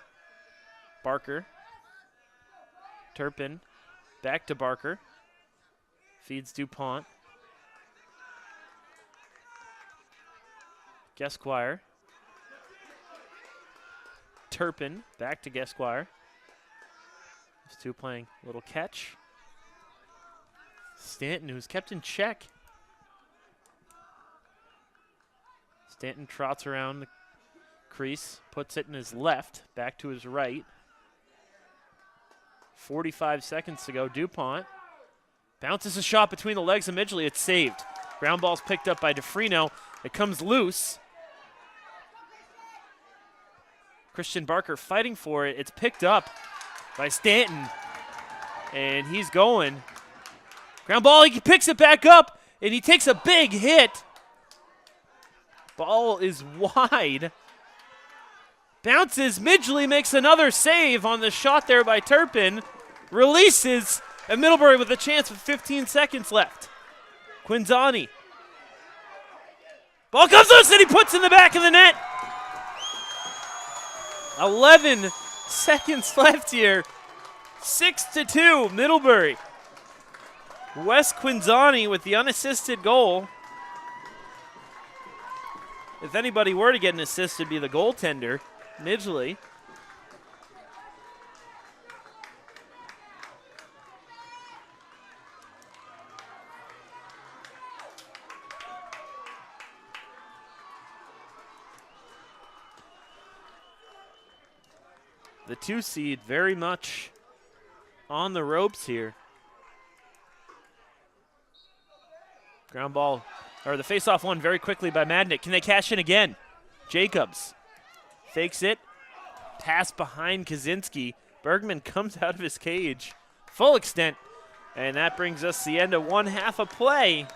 Barker. Turpin. Back to Barker. Feeds DuPont. Gesquire. Turpin. Back to Gesquire. These two playing a little catch. Stanton, who's kept in check. Stanton trots around the crease, puts it in his left, back to his right. 45 seconds to go. DuPont bounces a shot between the legs of Midgley. It's saved. Ground ball's picked up by DeFrino. It comes loose. Christian Barker fighting for it. It's picked up by Stanton. And he's going. Ground ball, he picks it back up, and he takes a big hit. Ball is wide. Bounces. Midgley makes another save on the shot there by Turpin. Releases, and Middlebury with a chance with 15 seconds left. Quinzani. Ball comes loose, and he puts in the back of the net. 11 seconds left here. 6-2, Middlebury. Wes Quinzani with the unassisted goal. If anybody were to get an assist, it'd be the goaltender, Midgley. The 2 seed very much on the ropes here. Ground ball, or the faceoff won very quickly by Madnick. Can they cash in again? Jacobs fakes it. Pass behind Kaczynski. Bergman comes out of his cage full extent. And that brings us to the end of one half of play.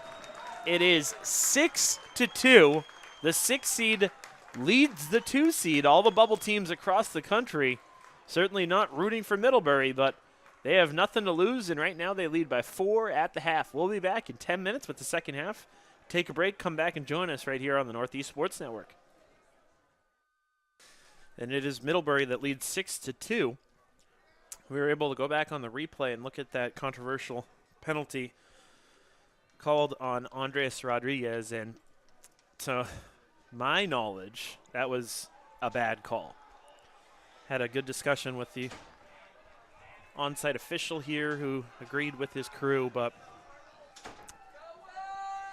It is 6-2. The 6 seed leads the 2 seed. All the bubble teams across the country certainly not rooting for Middlebury, but they have nothing to lose, and right now they lead by 4 at the half. We'll be back in 10 minutes with the second half. Take a break, come back and join us right here on the Northeast Sports Network. And it is Middlebury that leads 6-2. We were able to go back on the replay and look at that controversial penalty called on Andres Rodriguez, and to my knowledge, that was a bad call. Had a good discussion with the on-site official here who agreed with his crew, but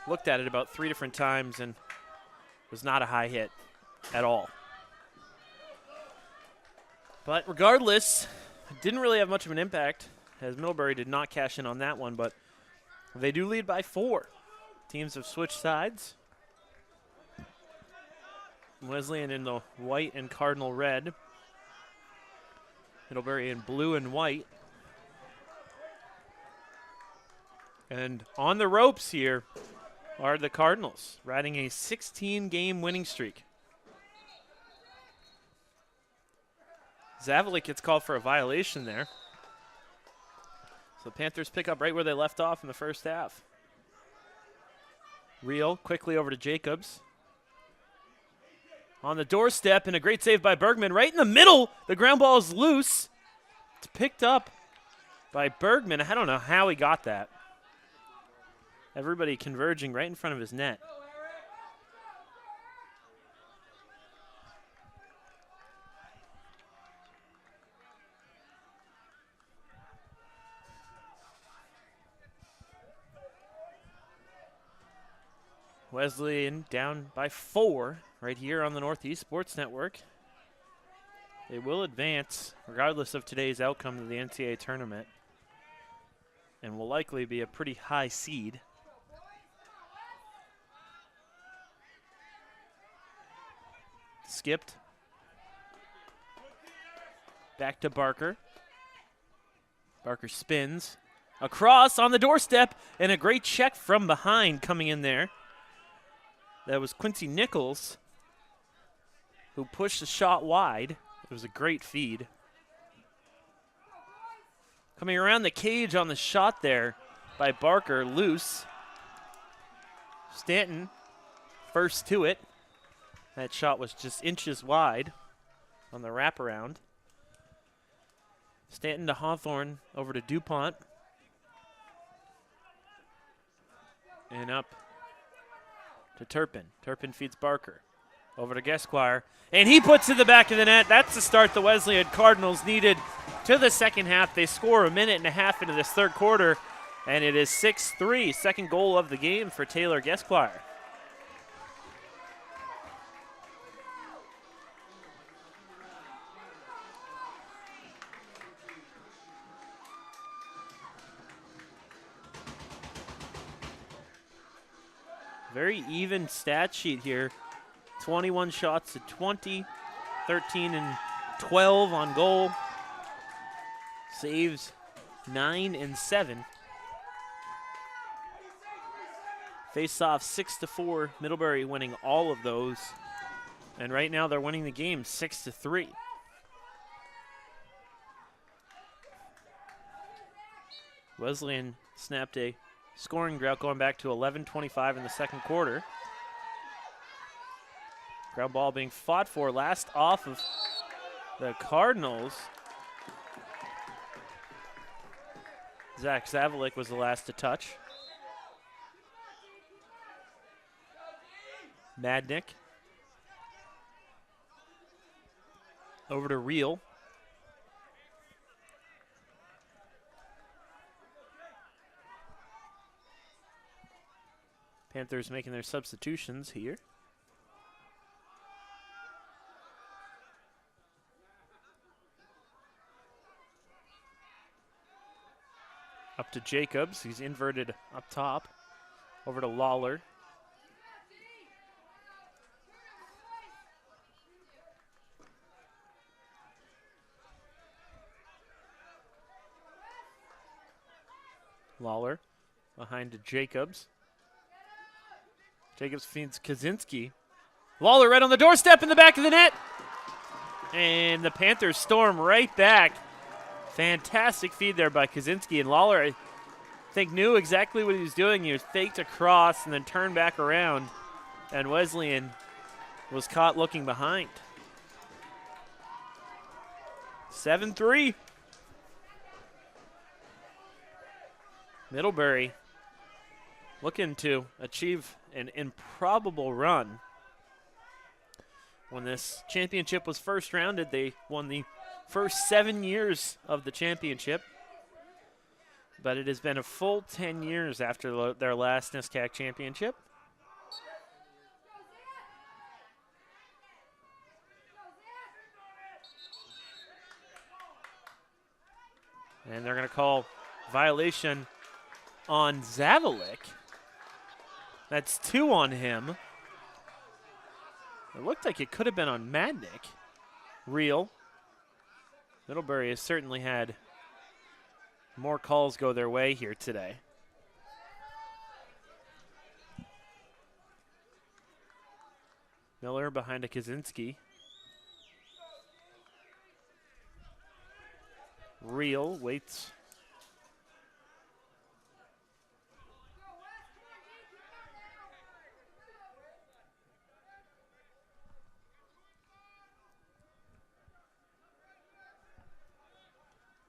looked at it about 3 different times and was not a high hit at all. But regardless, it didn't really have much of an impact, as Middlebury did not cash in on that one, but they do lead by 4. Teams have switched sides. Wesleyan in the white and cardinal red. Middlebury in blue and white. And on the ropes here are the Cardinals, riding a 16-game winning streak. Zavalik gets called for a violation there. So the Panthers pick up right where they left off in the first half. Reel quickly over to Jacobs. On the doorstep, and a great save by Bergman. Right in the middle, the ground ball is loose. It's picked up by Bergman. I don't know how he got that. Everybody converging right in front of his net. Wesleyan down by 4 right here on the Northeast Sports Network. They will advance regardless of today's outcome to the NCAA tournament and will likely be a pretty high seed. Skipped. Back to Barker. Barker spins. Across on the doorstep, and a great check from behind coming in there. That was Quincy Nichols, who pushed the shot wide. It was a great feed. Coming around the cage on the shot there by Barker, loose. Stanton first to it. That shot was just inches wide on the wraparound. Stanton to Hawthorne, over to DuPont. And up to Turpin. Turpin feeds Barker. Over to Gesquire. And he puts in the back of the net. That's the start the Wesleyan Cardinals needed to the second half. They score a minute and a half into this third quarter, and it is 6-3. Second goal of the game for Taylor Gesquire. Very even stat sheet here. 21 shots to 20, 13 and 12 on goal. Saves 9 and 7. Face-off 6-4. Middlebury winning all of those. And right now they're winning the game 6-3. Wesleyan snapped a scoring drought going back to 11:25 in the second quarter. Ground ball being fought for, last off of the Cardinals. Zach Zavalik was the last to touch. Madnick. Over to Reel. Panthers making their substitutions here. Up to Jacobs. He's inverted up top. Over to Lawler. Lawler behind to Jacobs. Jacobs feeds Kaczynski. Lawler right on the doorstep in the back of the net. And the Panthers storm right back. Fantastic feed there by Kaczynski. And Lawler, I think, knew exactly what he was doing. He was faked across and then turned back around. And Wesleyan was caught looking behind. 7-3. Middlebury looking to achieve an improbable run. When this championship was first rounded, they won the first 7 years of the championship. But it has been a full 10 years after their last NESCAC championship. And they're going to call violation on Zavalik. That's 2 on him. It looked like it could have been on Madnick. Reel. Middlebury has certainly had more calls go their way here today. Miller behind a Kaczynski. Reel waits.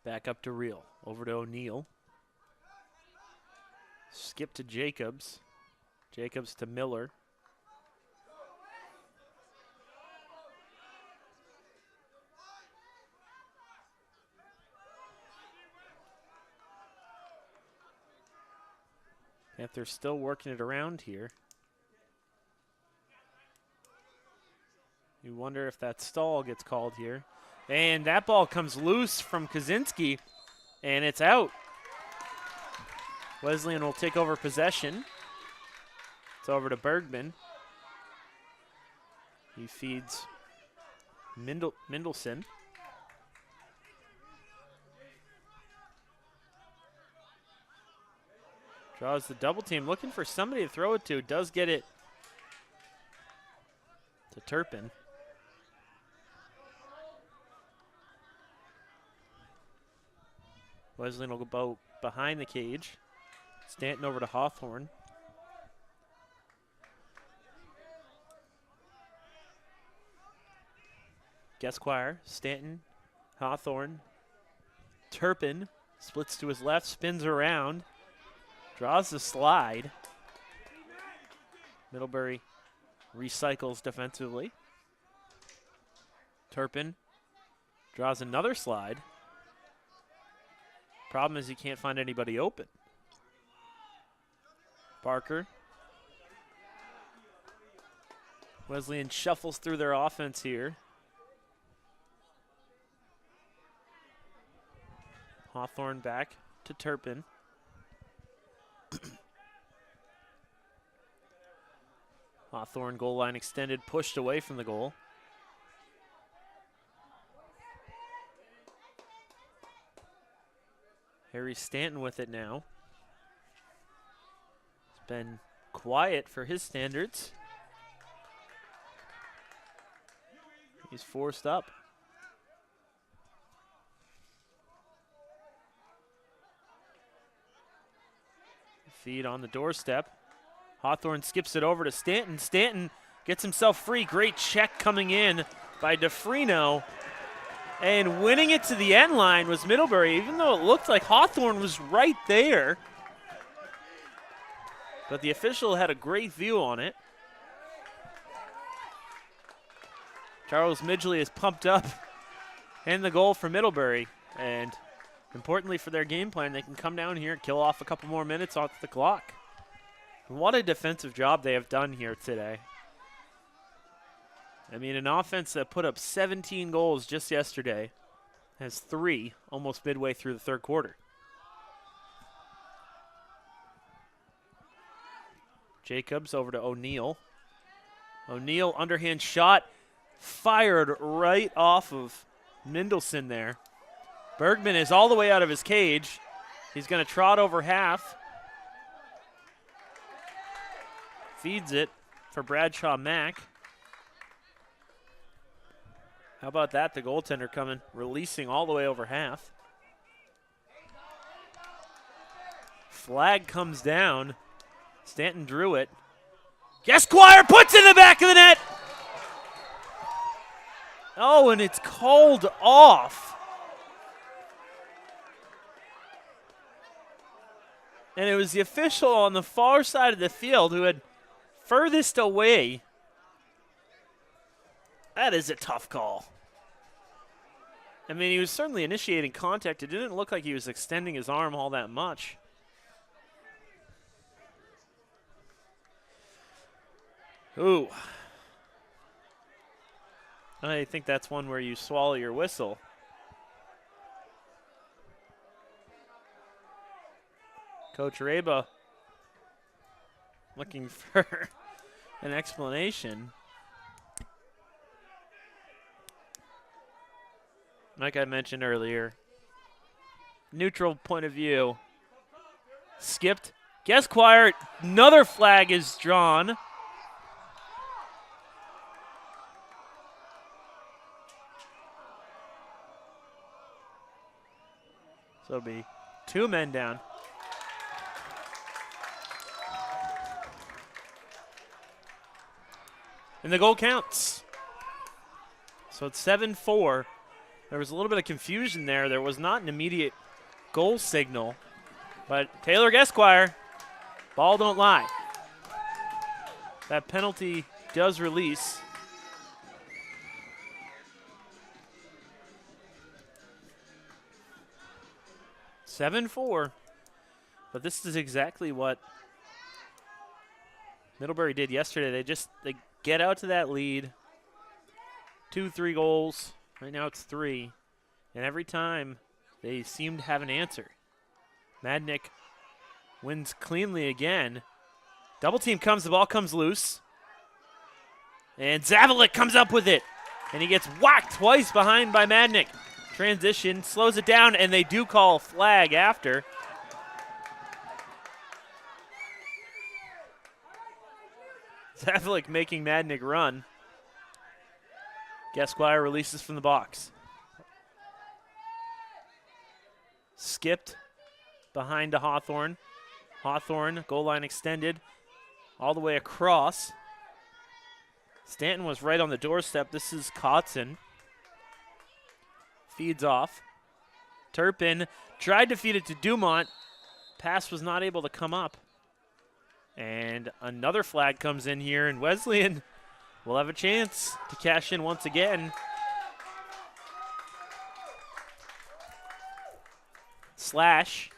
Back up to Reel. Over to O'Neill. Skip to Jacobs. Jacobs to Miller. Panthers still working it around here. You wonder if that stall gets called here. And that ball comes loose from Kaczynski, and it's out. Wesleyan will take over possession. It's over to Bergman. He feeds Mendelson. Draws the double team, looking for somebody to throw it to. Does get it to Turpin. Wesleyan will go behind the cage. Stanton over to Hawthorne. Gesquire, Stanton, Hawthorne. Turpin splits to his left, spins around, draws the slide. Middlebury recycles defensively. Turpin draws another slide. Problem is he can't find anybody open. Parker. Wesleyan shuffles through their offense here. Hawthorne back to Turpin. Hawthorne goal line extended, pushed away from the goal. Harry Stanton with it now. It's been quiet for his standards. He's forced up. Feed on the doorstep. Hawthorne skips it over to Stanton. Stanton gets himself free. Great check coming in by DeFrino. And winning it to the end line was Middlebury, even though it looked like Hawthorne was right there. But the official had a great view on it. Charles Midgley is pumped up in the goal for Middlebury. And importantly for their game plan, they can come down here and kill off a couple more minutes off the clock. What a defensive job they have done here today. I mean, an offense that put up 17 goals just yesterday has 3 almost midway through the third quarter. Jacobs over to O'Neal. O'Neal, underhand shot, fired right off of Mendelson there. Bergman is all the way out of his cage. He's going to trot over half. Feeds it for Bradshaw Mack. How about that? The goaltender coming, releasing all the way over half. Flag comes down. Stanton drew it. Esquire puts it in the back of the net. Oh, and it's called off. And it was the official on the far side of the field who had furthest away. That is a tough call. I mean, he was certainly initiating contact. It didn't look like he was extending his arm all that much. Ooh. I think that's one where you swallow your whistle. Coach Reba looking for an explanation. Like I mentioned earlier, neutral point of view. Skipped. Esquire, another flag is drawn. So it'll be 2 men down. And the goal counts. So it's 7-4. There was a little bit of confusion there. There was not an immediate goal signal. But Taylor Esquire, ball don't lie. That penalty does release. (7-4), but this is exactly what Middlebury did yesterday. They get out to that lead. 2-3 goals. Right now it's 3. And every time they seem to have an answer. Madnick wins cleanly again. Double team comes, the ball comes loose. And Zavalik comes up with it. And he gets whacked twice behind by Madnick. Transition, slows it down, and they do call a flag after. Zavalik making Madnick run. Esquire releases from the box. Skipped behind to Hawthorne. Hawthorne, goal line extended all the way across. Stanton was right on the doorstep. This is Kotzen. Feeds off. Turpin tried to feed it to Dumont. Pass was not able to come up. And another flag comes in here, and Wesleyan will have a chance to cash in once again. Slash.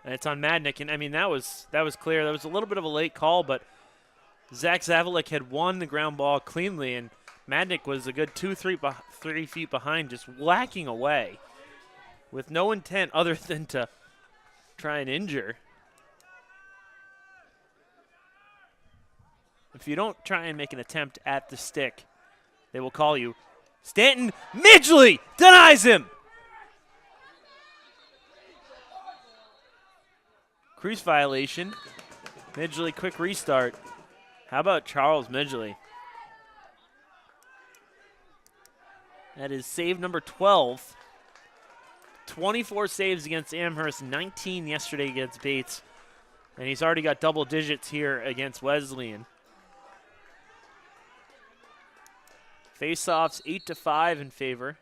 And it's on Madnick. And I mean, that was clear. That was a little bit of a late call, but Zach Zavalik had won the ground ball cleanly, and Madnick was a good 3 feet behind, just whacking away with no intent other than to try and injure. If you don't try and make an attempt at the stick, they will call you. Stanton, Midgley denies him. Crease violation. Midgley, quick restart. How about Charles Midgley? That is save number 12. 24 saves against Amherst, 19 yesterday against Bates. And he's already got double digits here against Wesleyan. Face-offs 8-5 in favor.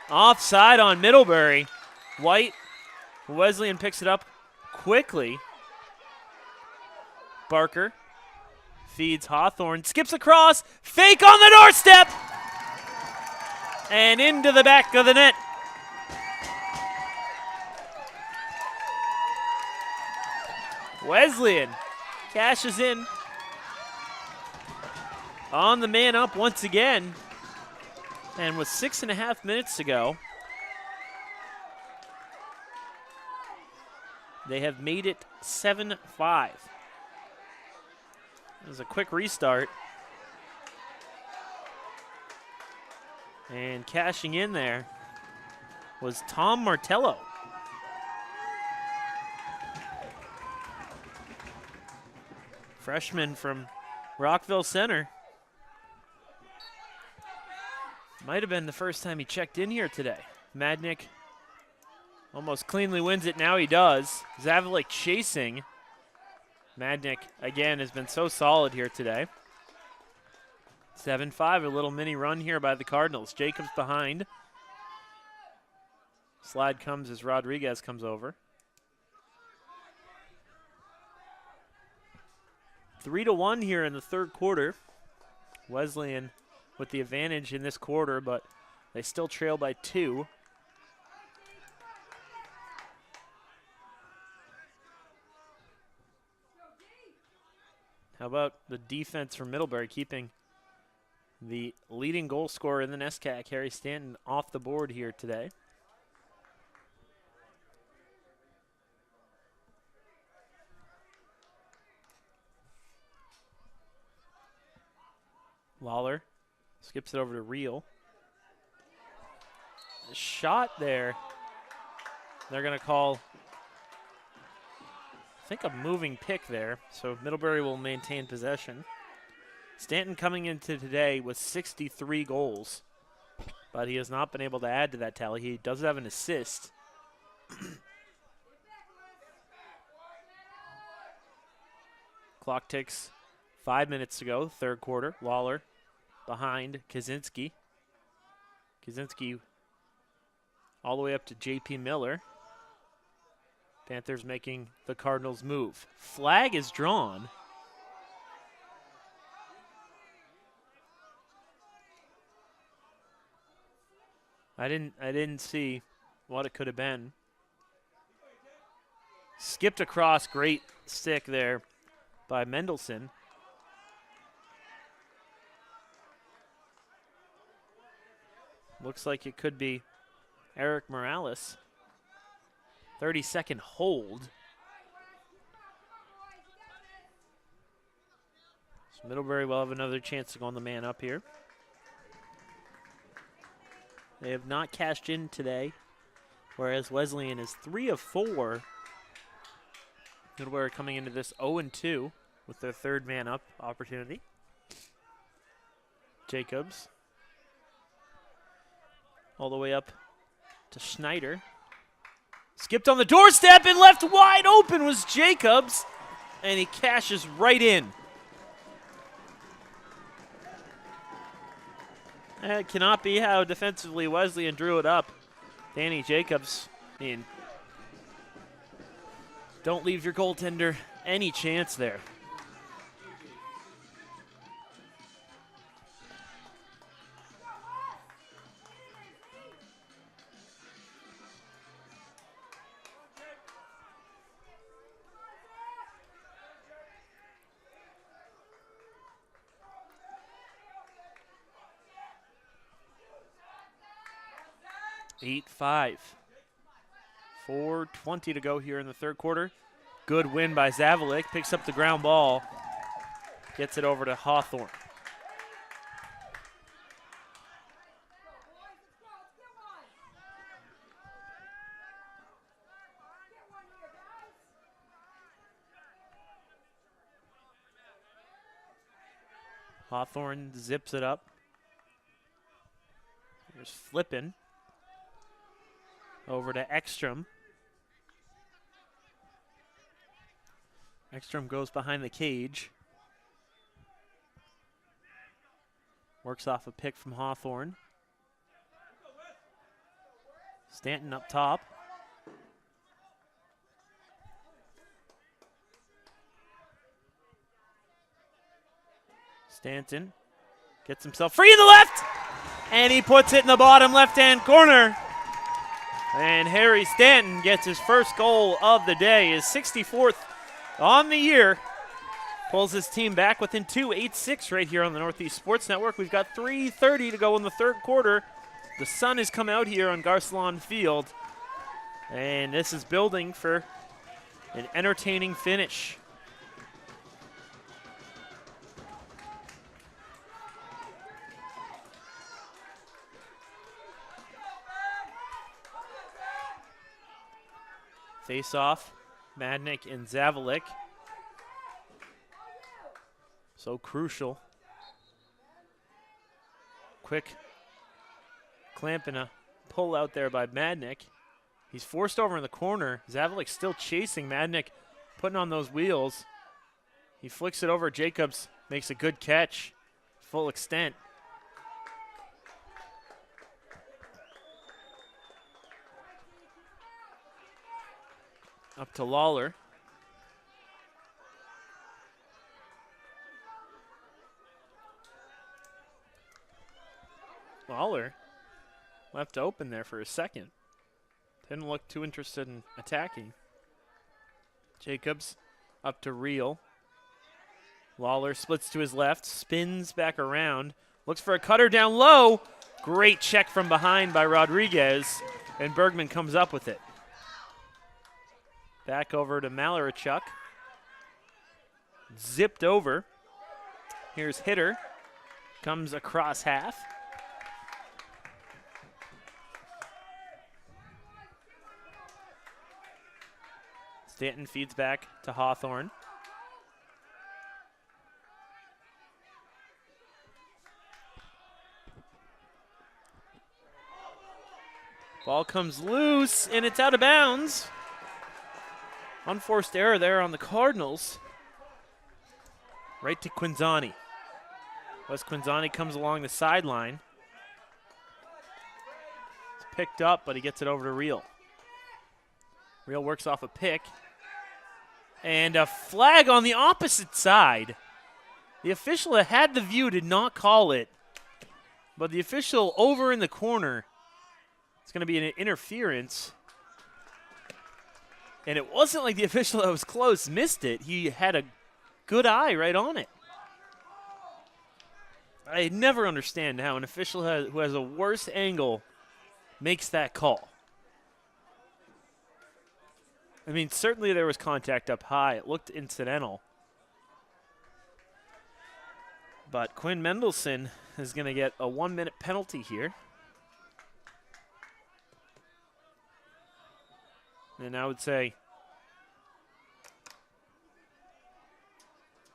Offside on Middlebury. White, Wesleyan picks it up quickly. Barker feeds Hawthorne, skips across, fake on the doorstep, and into the back of the net. Wesleyan cashes in on the man up once again. And with 6.5 minutes to go, they have made it 7-5. It was a quick restart. And cashing in there was Tom Martello. Freshman from Rockville Center. Might have been the first time he checked in here today. Madnick almost cleanly wins it. Now he does. Zavalik chasing. Madnick, again, has been so solid here today. 7-5, a little mini run here by the Cardinals. Jacobs behind. Slide comes as Rodriguez comes over. 3-1 here in the third quarter. Wesleyan with the advantage in this quarter, but they still trail by 2. How about the defense from Middlebury keeping the leading goal scorer in the NESCAC, Harry Stanton, off the board here today? Lawler skips it over to Reel. The shot there. They're going to call, I think, a moving pick there. So Middlebury will maintain possession. Stanton coming into today with 63 goals, but he has not been able to add to that tally. He does have an assist. Clock ticks 5 minutes to go, third quarter. Lawler behind Kaczynski. Kaczynski all the way up to J.P. Miller. Panthers making the Cardinals move. Flag is drawn. I didn't see what it could have been. Skipped across, great stick there by Mendelson. Looks like it could be Eric Morales. 30-second hold. So Middlebury will have another chance to go on the man up here. They have not cashed in today, whereas Wesleyan is 3 of 4. Middlebury coming into this 0-2 with their third man up opportunity. Jacobs all the way up to Schneider. Skipped on the doorstep and left wide open was Jacobs, and he cashes right in. That cannot be how defensively Wesleyan drew it up. Danny Jacobs, don't leave your goaltender any chance there. Eight 5. 4:20 to go here in the third quarter. Good win by Zavalik. Picks up the ground ball. Gets it over to Hawthorne. Hawthorne zips it up. There's Flippin. Over to Ekstrom. Ekstrom goes behind the cage. Works off a pick from Hawthorne. Stanton up top. Stanton gets himself free in the left, and he puts it in the bottom left-hand corner. And Harry Stanton gets his first goal of the day, his 64th on the year. Pulls his team back within 2, 8-6 right here on the Northeast Sports Network. We've got 3:30 to go in the third quarter. The sun has come out here on Garcelon Field, and this is building for an entertaining finish. Face off, Madnick and Zavalik. So crucial. Quick clamp and a pull out there by Madnick. He's forced over in the corner. Zavalik still chasing Madnick, putting on those wheels. He flicks it over. Jacobs makes a good catch, full extent. Up to Lawler. Lawler left open there for a second. Didn't look too interested in attacking. Jacobs up to Reel. Lawler splits to his left, spins back around, looks for a cutter down low. Great check from behind by Rodriguez, and Bergman comes up with it. Back over to Malarichuk. Zipped over. Here's Hitter. Comes across half. Stanton feeds back to Hawthorne. Ball comes loose, and it's out of bounds. Unforced error there on the Cardinals. Right to Quinzani. Wes Quinzani comes along the sideline. It's picked up, but he gets it over to Reel. Reel works off a pick. And a flag on the opposite side. The official that had the view did not call it. But the official over in the corner, it's going to be an interference. And it wasn't like the official that was close missed it. He had a good eye right on it. I never understand how an official who has a worse angle makes that call. I mean, certainly there was contact up high. It looked incidental. But Quinn Mendelson is going to get a 1-minute penalty here. And I would say,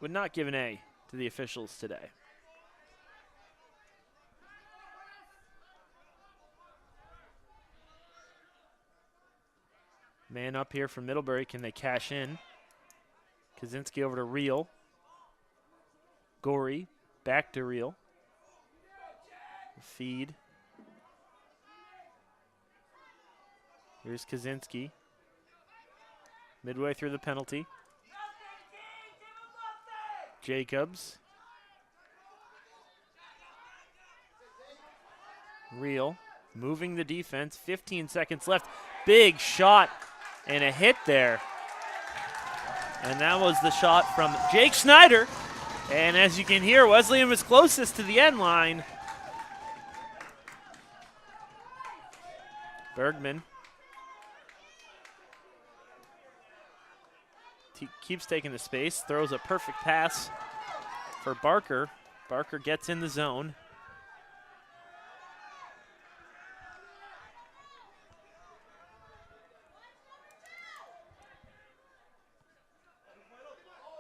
would not give an A to the officials today. Man up here from Middlebury. Can they cash in? Kaczynski over to Reel. Gorey back to Reel. Feed. Here's Kaczynski. Midway through the penalty. Jacobs. Reel moving the defense. 15 seconds left. Big shot and a hit there. And that was the shot from Jake Schneider. And as you can hear, Wesleyan was closest to the end line. Bergman keeps taking the space, throws a perfect pass for Barker. Barker gets in the zone.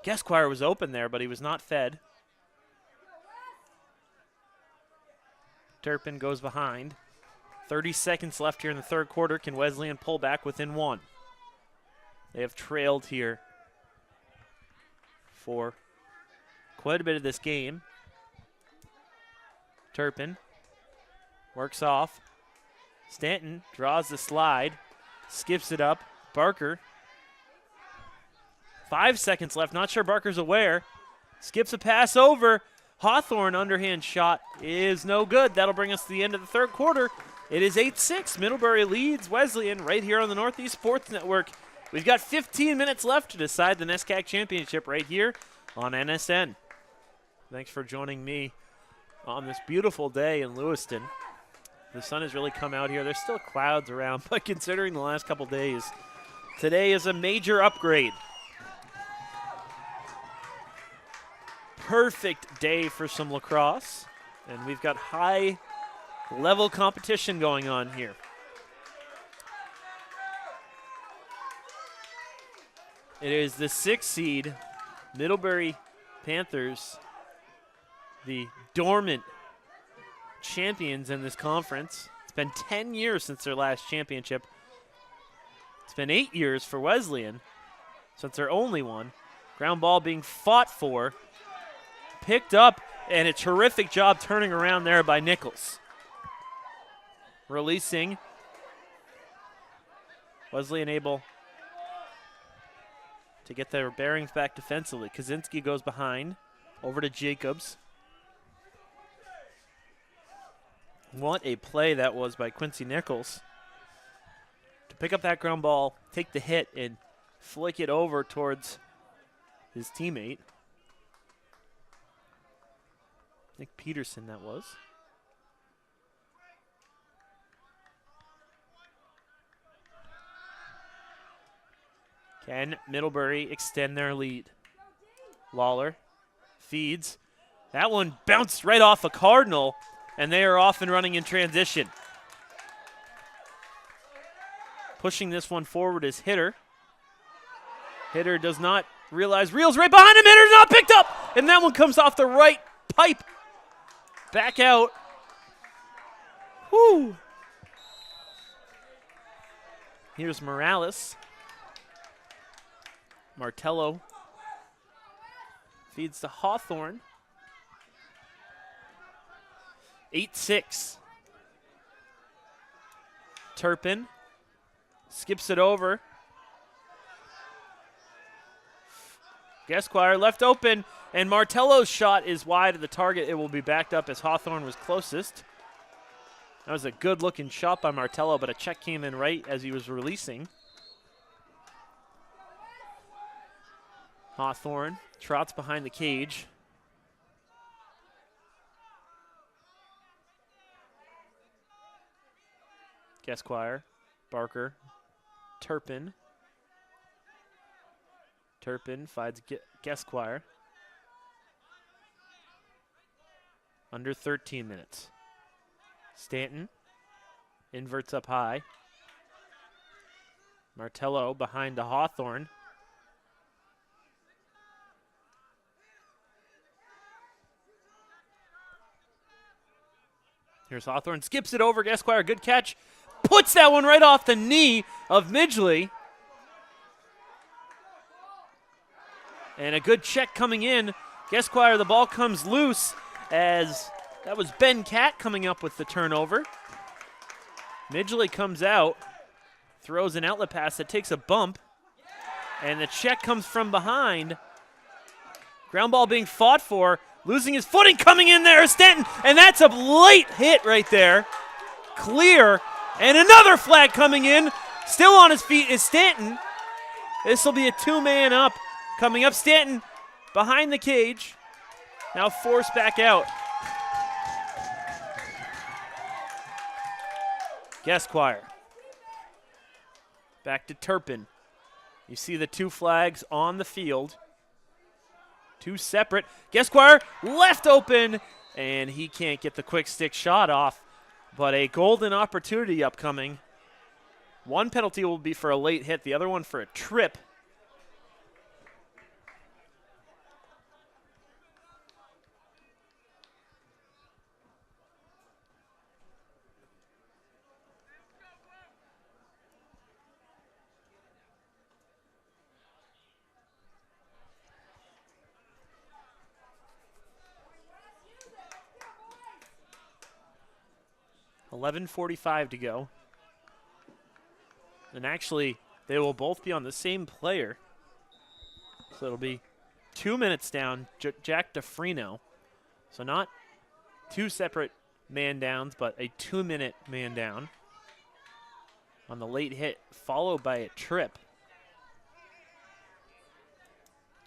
Gesquire was open there, but he was not fed. Turpin goes behind. 30 seconds left here in the third quarter. Can Wesleyan pull back within one? They have trailed here for quite a bit of this game. Turpin works off. Stanton draws the slide, skips it up. Barker. 5 seconds left. Not sure Barker's aware. Skips a pass over. Hawthorne underhand shot is no good. That'll bring us to the end of the third quarter. It is 8-6. Middlebury leads Wesleyan right here on the Northeast Sports Network. We've got 15 minutes left to decide the NESCAC championship right here on NSN. Thanks for joining me on this beautiful day in Lewiston. The sun has really come out here. There's still clouds around, but considering the last couple days, today is a major upgrade. Perfect day for some lacrosse, and we've got high-level competition going on here. It is the 6th seed, Middlebury Panthers, the dormant champions in this conference. It's been 10 years since their last championship. It's been 8 years for Wesleyan since their only one. Ground ball being fought for, picked up, and a terrific job turning around there by Nichols. Releasing. Wesleyan able to get their bearings back defensively. Kaczynski goes behind, over to Jacobs. What a play that was by Quincy Nichols to pick up that ground ball, take the hit, and flick it over towards his teammate. Nick Peterson, that was. Can Middlebury extend their lead? Lawler feeds. That one bounced right off a Cardinal, and they are off and running in transition. Pushing this one forward is Hitter. Hitter does not realize, reels right behind him. Hitter's not picked up, and that one comes off the right pipe. Back out. Whoo. Here's Morales. Martello feeds to Hawthorne. 8-6. Turpin skips it over. Gesquire left open, and Martello's shot is wide of the target. It will be backed up as Hawthorne was closest. That was a good-looking shot by Martello, but a check came in right as he was releasing. Hawthorne trots behind the cage. Gesquire, Barker, Turpin. Turpin finds Gesquire. Under 13 minutes. Stanton inverts up high. Martello behind to Hawthorne. Here's Hawthorne, skips it over Gesquire, good catch. Puts that one right off the knee of Midgley. And a good check coming in. Gesquire, the ball comes loose as that was Ben Catt coming up with the turnover. Midgley comes out, throws an outlet pass that takes a bump, and the check comes from behind. Ground ball being fought for, losing his footing, coming in there is Stanton, and that's a late hit right there. Clear, and another flag coming in. Still on his feet is Stanton. This will be a two-man up. Coming up, Stanton behind the cage. Now forced back out. Gesquire. Back to Turpin. You see the two flags on the field. Two separate. Gesquire left open, and he can't get the quick stick shot off, but a golden opportunity upcoming. One penalty will be for a late hit, the other one for a trip. 11:45 to go. And actually, they will both be on the same player. So it'll be 2 minutes down, Jack DeFrino. So not two separate man downs, but a 2-minute man down on the late hit, followed by a trip.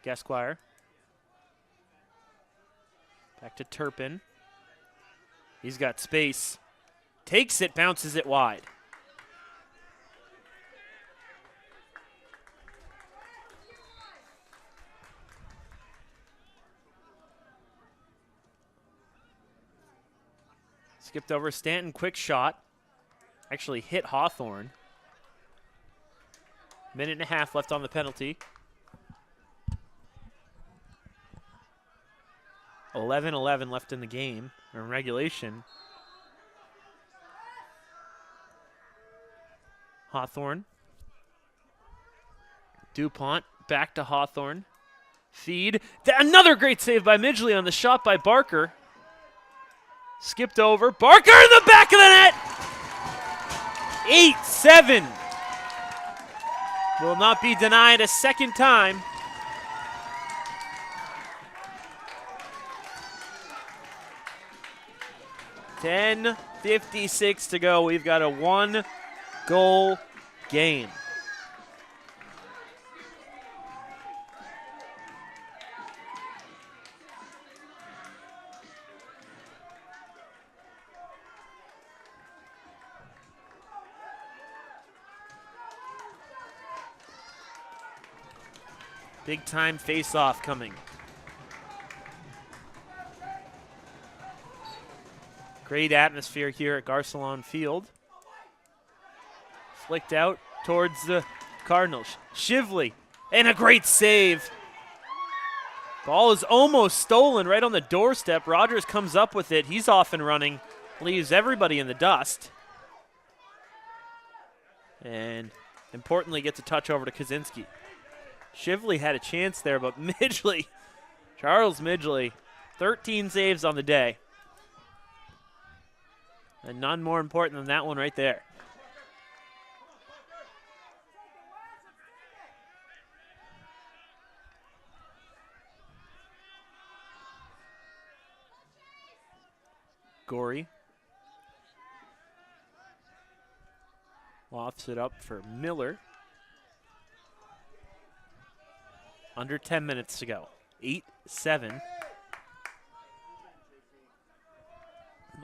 Gasquire. Back to Turpin. He's got space. Takes it, bounces it wide. Skipped over Stanton, quick shot. Actually hit Hawthorne. Minute and a half left on the penalty. 11:11 left in the game, or in regulation. Hawthorne. DuPont back to Hawthorne. Feed. Another great save by Midgley on the shot by Barker. Skipped over. Barker in the back of the net! 8-7. Will not be denied a second time. .56 to go. We've got a 1-goal game. Big time face-off coming. Great atmosphere here at Garcelon Field. Flicked out towards the Cardinals. Shively, and a great save. Ball is almost stolen right on the doorstep. Rogers comes up with it. He's off and running. Leaves everybody in the dust. And importantly, gets a touch over to Kaczynski. Shively had a chance there, but Midgley, Charles Midgley, 13 saves on the day. And none more important than that one right there. Gorey lofts it up for Miller. Under 10 minutes to go. 8-7.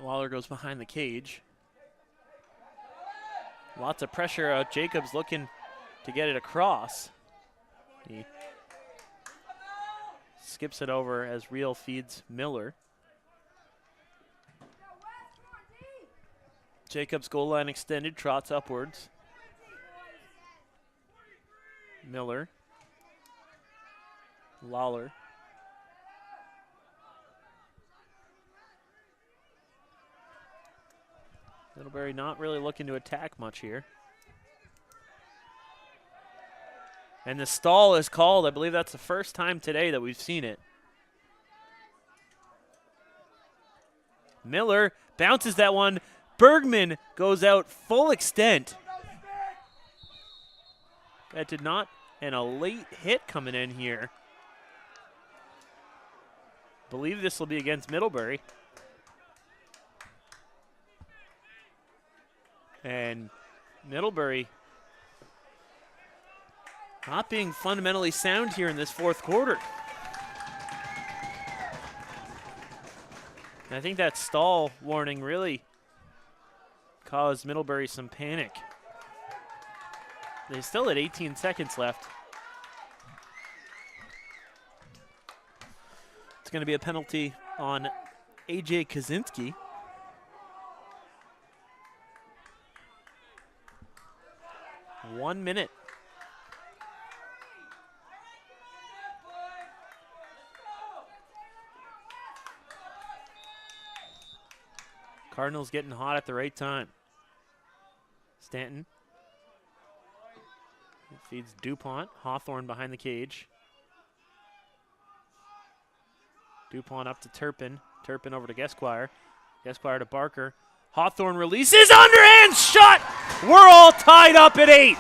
Waller goes behind the cage. Lots of pressure out. Jacobs looking to get it across. He skips it over as Real feeds Miller. Jacobs goal line extended, trots upwards. Miller. Lawler. Middlebury not really looking to attack much here. And the stall is called. I believe that's the first time today that we've seen it. Miller bounces that one. Bergman goes out full extent. That did not, and a late hit coming in here. Believe this will be against Middlebury. And Middlebury not being fundamentally sound here in this fourth quarter. And I think that stall warning really caused Middlebury some panic. They still had 18 seconds left. It's going to be a penalty on A.J. Kaczynski. One minute. Cardinals getting hot at the right time. Stanton. Feeds DuPont. Hawthorne behind the cage. DuPont up to Turpin. Turpin over to Gasquire. Gasquire to Barker. Hawthorne releases, underhand shot! We're all tied up at 8.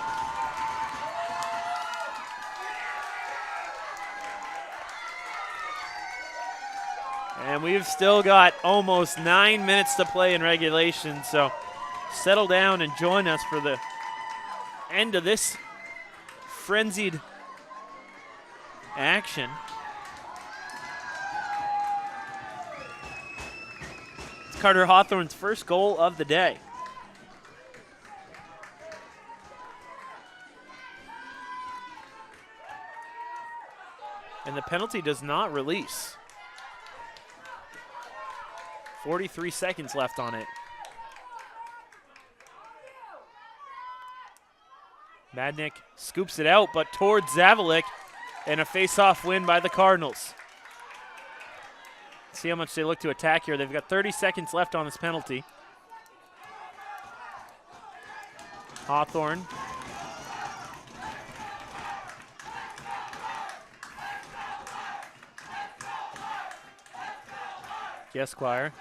And we've still got almost 9 minutes to play in regulation, so settle down and join us for the end of this frenzied action. It's Carter Hawthorne's first goal of the day. And the penalty does not release. 43 seconds left on it. Madnick scoops it out, but towards Zavalik, and a face-off win by the Cardinals. See how much they look to attack here. They've got 30 seconds left on this penalty. Hawthorne. Esquire.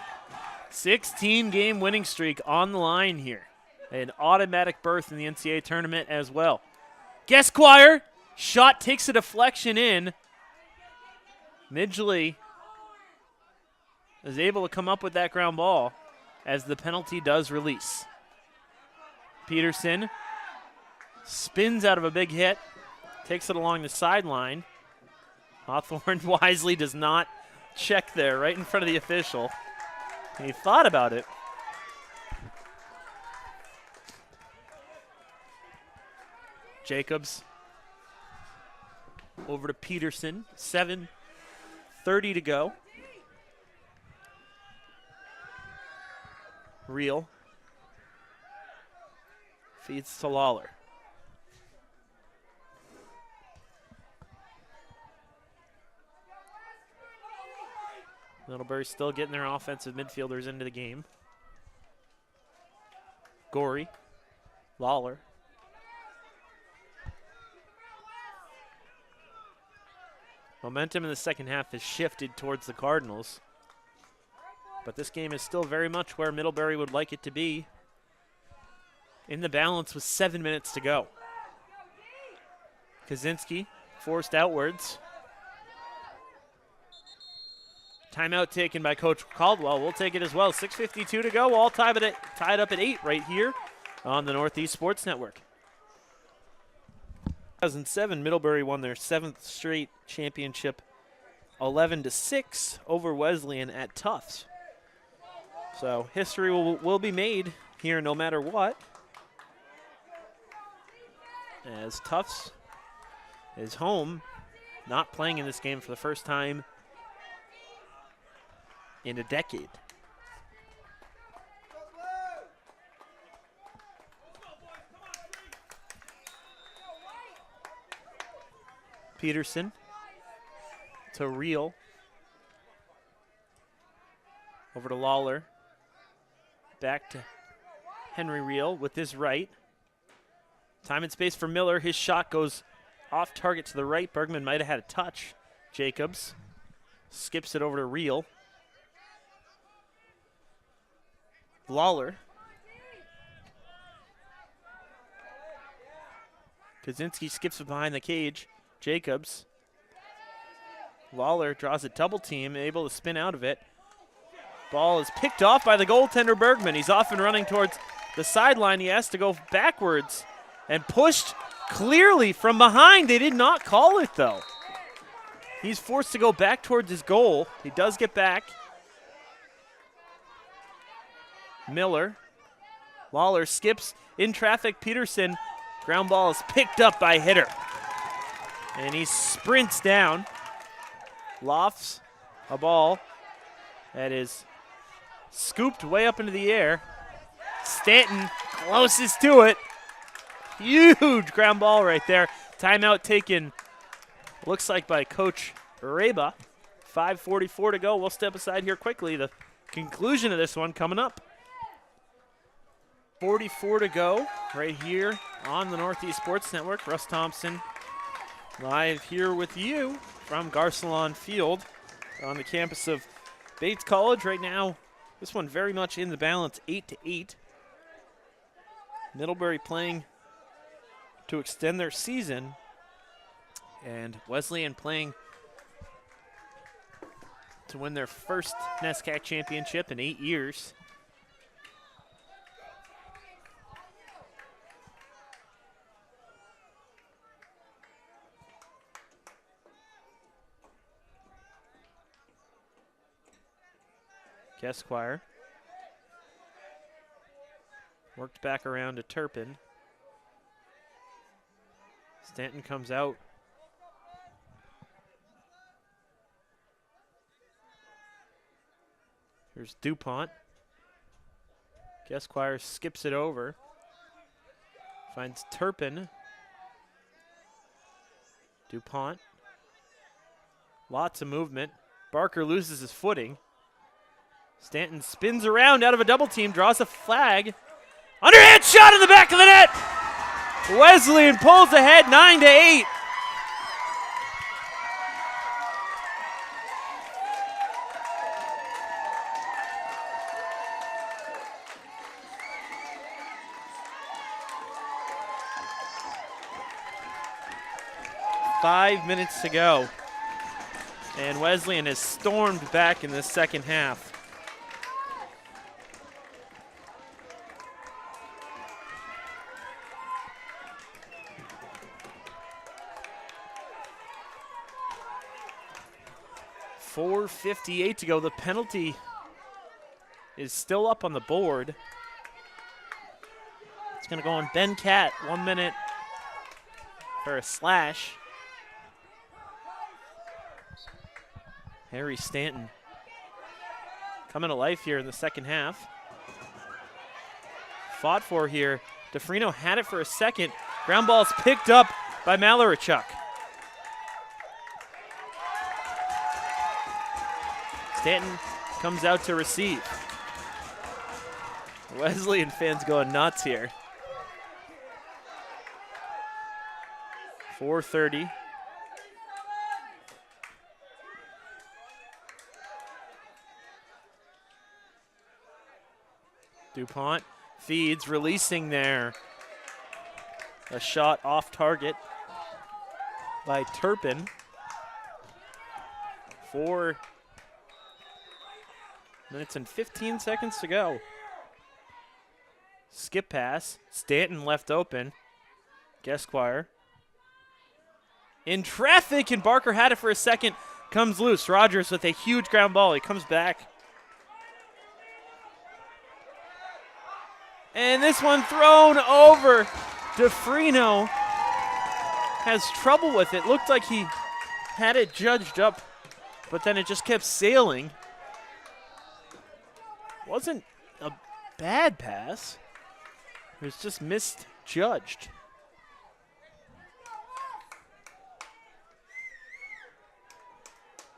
16-game winning streak on the line here. An automatic berth in the NCAA tournament as well. Esquire, shot takes a deflection in. Midgley is able to come up with that ground ball as the penalty does release. Peterson spins out of a big hit, takes it along the sideline. Hawthorne wisely does not check there right in front of the official. He thought about it. Jacobs over to Peterson. 7:30 to go. Reel feeds to Lawler. Middlebury still getting their offensive midfielders into the game. Gorey, Lawler. Momentum in the second half has shifted towards the Cardinals. But this game is still very much where Middlebury would like it to be. In the balance with 7 minutes to go. Kaczynski forced outwards. Timeout taken by Coach Caldwell. We'll take it as well. 6:52 to go. All tied up at 8 right here on the Northeast Sports Network. 2007, Middlebury won their 7th straight championship 11-6 over Wesleyan at Tufts. So history will be made here no matter what. As Tufts is home, not playing in this game for the first time in a decade. Peterson to Reel. Over to Lawler. Back to Henry Reel with his right. Time and space for Miller. His shot goes off target to the right. Bergman might have had a touch. Jacobs skips it over to Reel. Lawler. Kaczynski skips it behind the cage. Jacobs. Lawler draws a double team, able to spin out of it. Ball is picked off by the goaltender Bergman. He's off and running towards the sideline. He has to go backwards and pushed clearly from behind. They did not call it, though. He's forced to go back towards his goal. He does get back. Miller. Lawler skips in traffic. Peterson. Ground ball is picked up by Hitter. And he sprints down. Lofts a ball that is scooped way up into the air. Stanton closest to it. Huge ground ball right there. Timeout taken, looks like by Coach Reba. 5:44 to go. We'll step aside here quickly. The conclusion of this one coming up. 44 to go right here on the Northeast Sports Network. Russ Thompson live here with you from Garcelon Field on the campus of Bates College. Right now This one very much in the balance, 8-8. Middlebury playing to extend their season, and Wesleyan playing to win their first NESCAC championship in 8 years. Esquire worked back around to Turpin. Stanton comes out. Here's DuPont. Esquire skips it over. Finds Turpin. DuPont. Lots of movement. Barker loses his footing. Stanton spins around out of a double team, draws a flag. Underhand shot in the back of the net. Wesleyan pulls ahead 9-8. Five minutes to go. And Wesleyan has stormed back in the second half. .458 to go. The penalty is still up on the board. It's going to go on Ben Catt. 1 minute for a slash. Harry Stanton coming to life here in the second half. Fought for here. DeFrino had it for a second. Ground ball's picked up by Malarichuk. Stanton comes out to receive. Wesleyan fans going nuts here. 4:30. DuPont feeds, releasing there. A shot off target by Turpin. 4 minutes and 15 seconds to go. Skip pass. Stanton left open. Esquire. In traffic, and Barker had it for a second. Comes loose. Rogers with a huge ground ball. He comes back. And this one thrown over. DeFrino has trouble with it. Looked like he had it judged up, but then it just kept sailing. Wasn't a bad pass. It was just misjudged.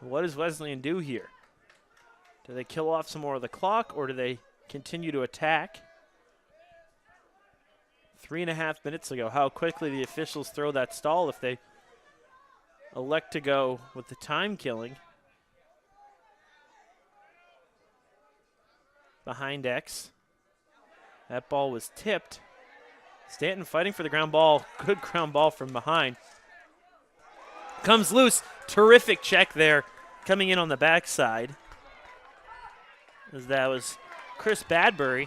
What does Wesleyan do here? Do they kill off some more of the clock, or do they continue to attack? 3.5 minutes ago. How quickly the officials throw that stall if they elect to go with the time killing. Behind X. That ball was tipped. Stanton fighting for the ground ball. Good ground ball from behind. Comes loose. Terrific check there. Coming in on the backside. As that was Chris Badbury.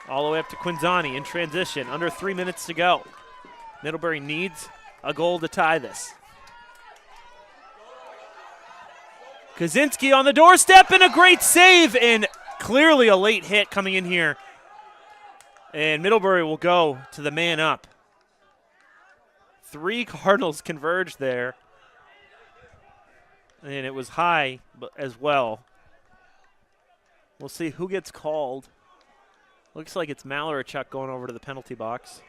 All the way up to Quinzani in transition. Under 3 minutes to go. Middlebury needs a goal to tie this. Kaczynski on the doorstep, and a great save, and clearly a late hit coming in here. And Middlebury will go to the man up. 3 Cardinals converged there. And it was high as well. We'll see who gets called. Looks like it's Malarichuk going over to the penalty box.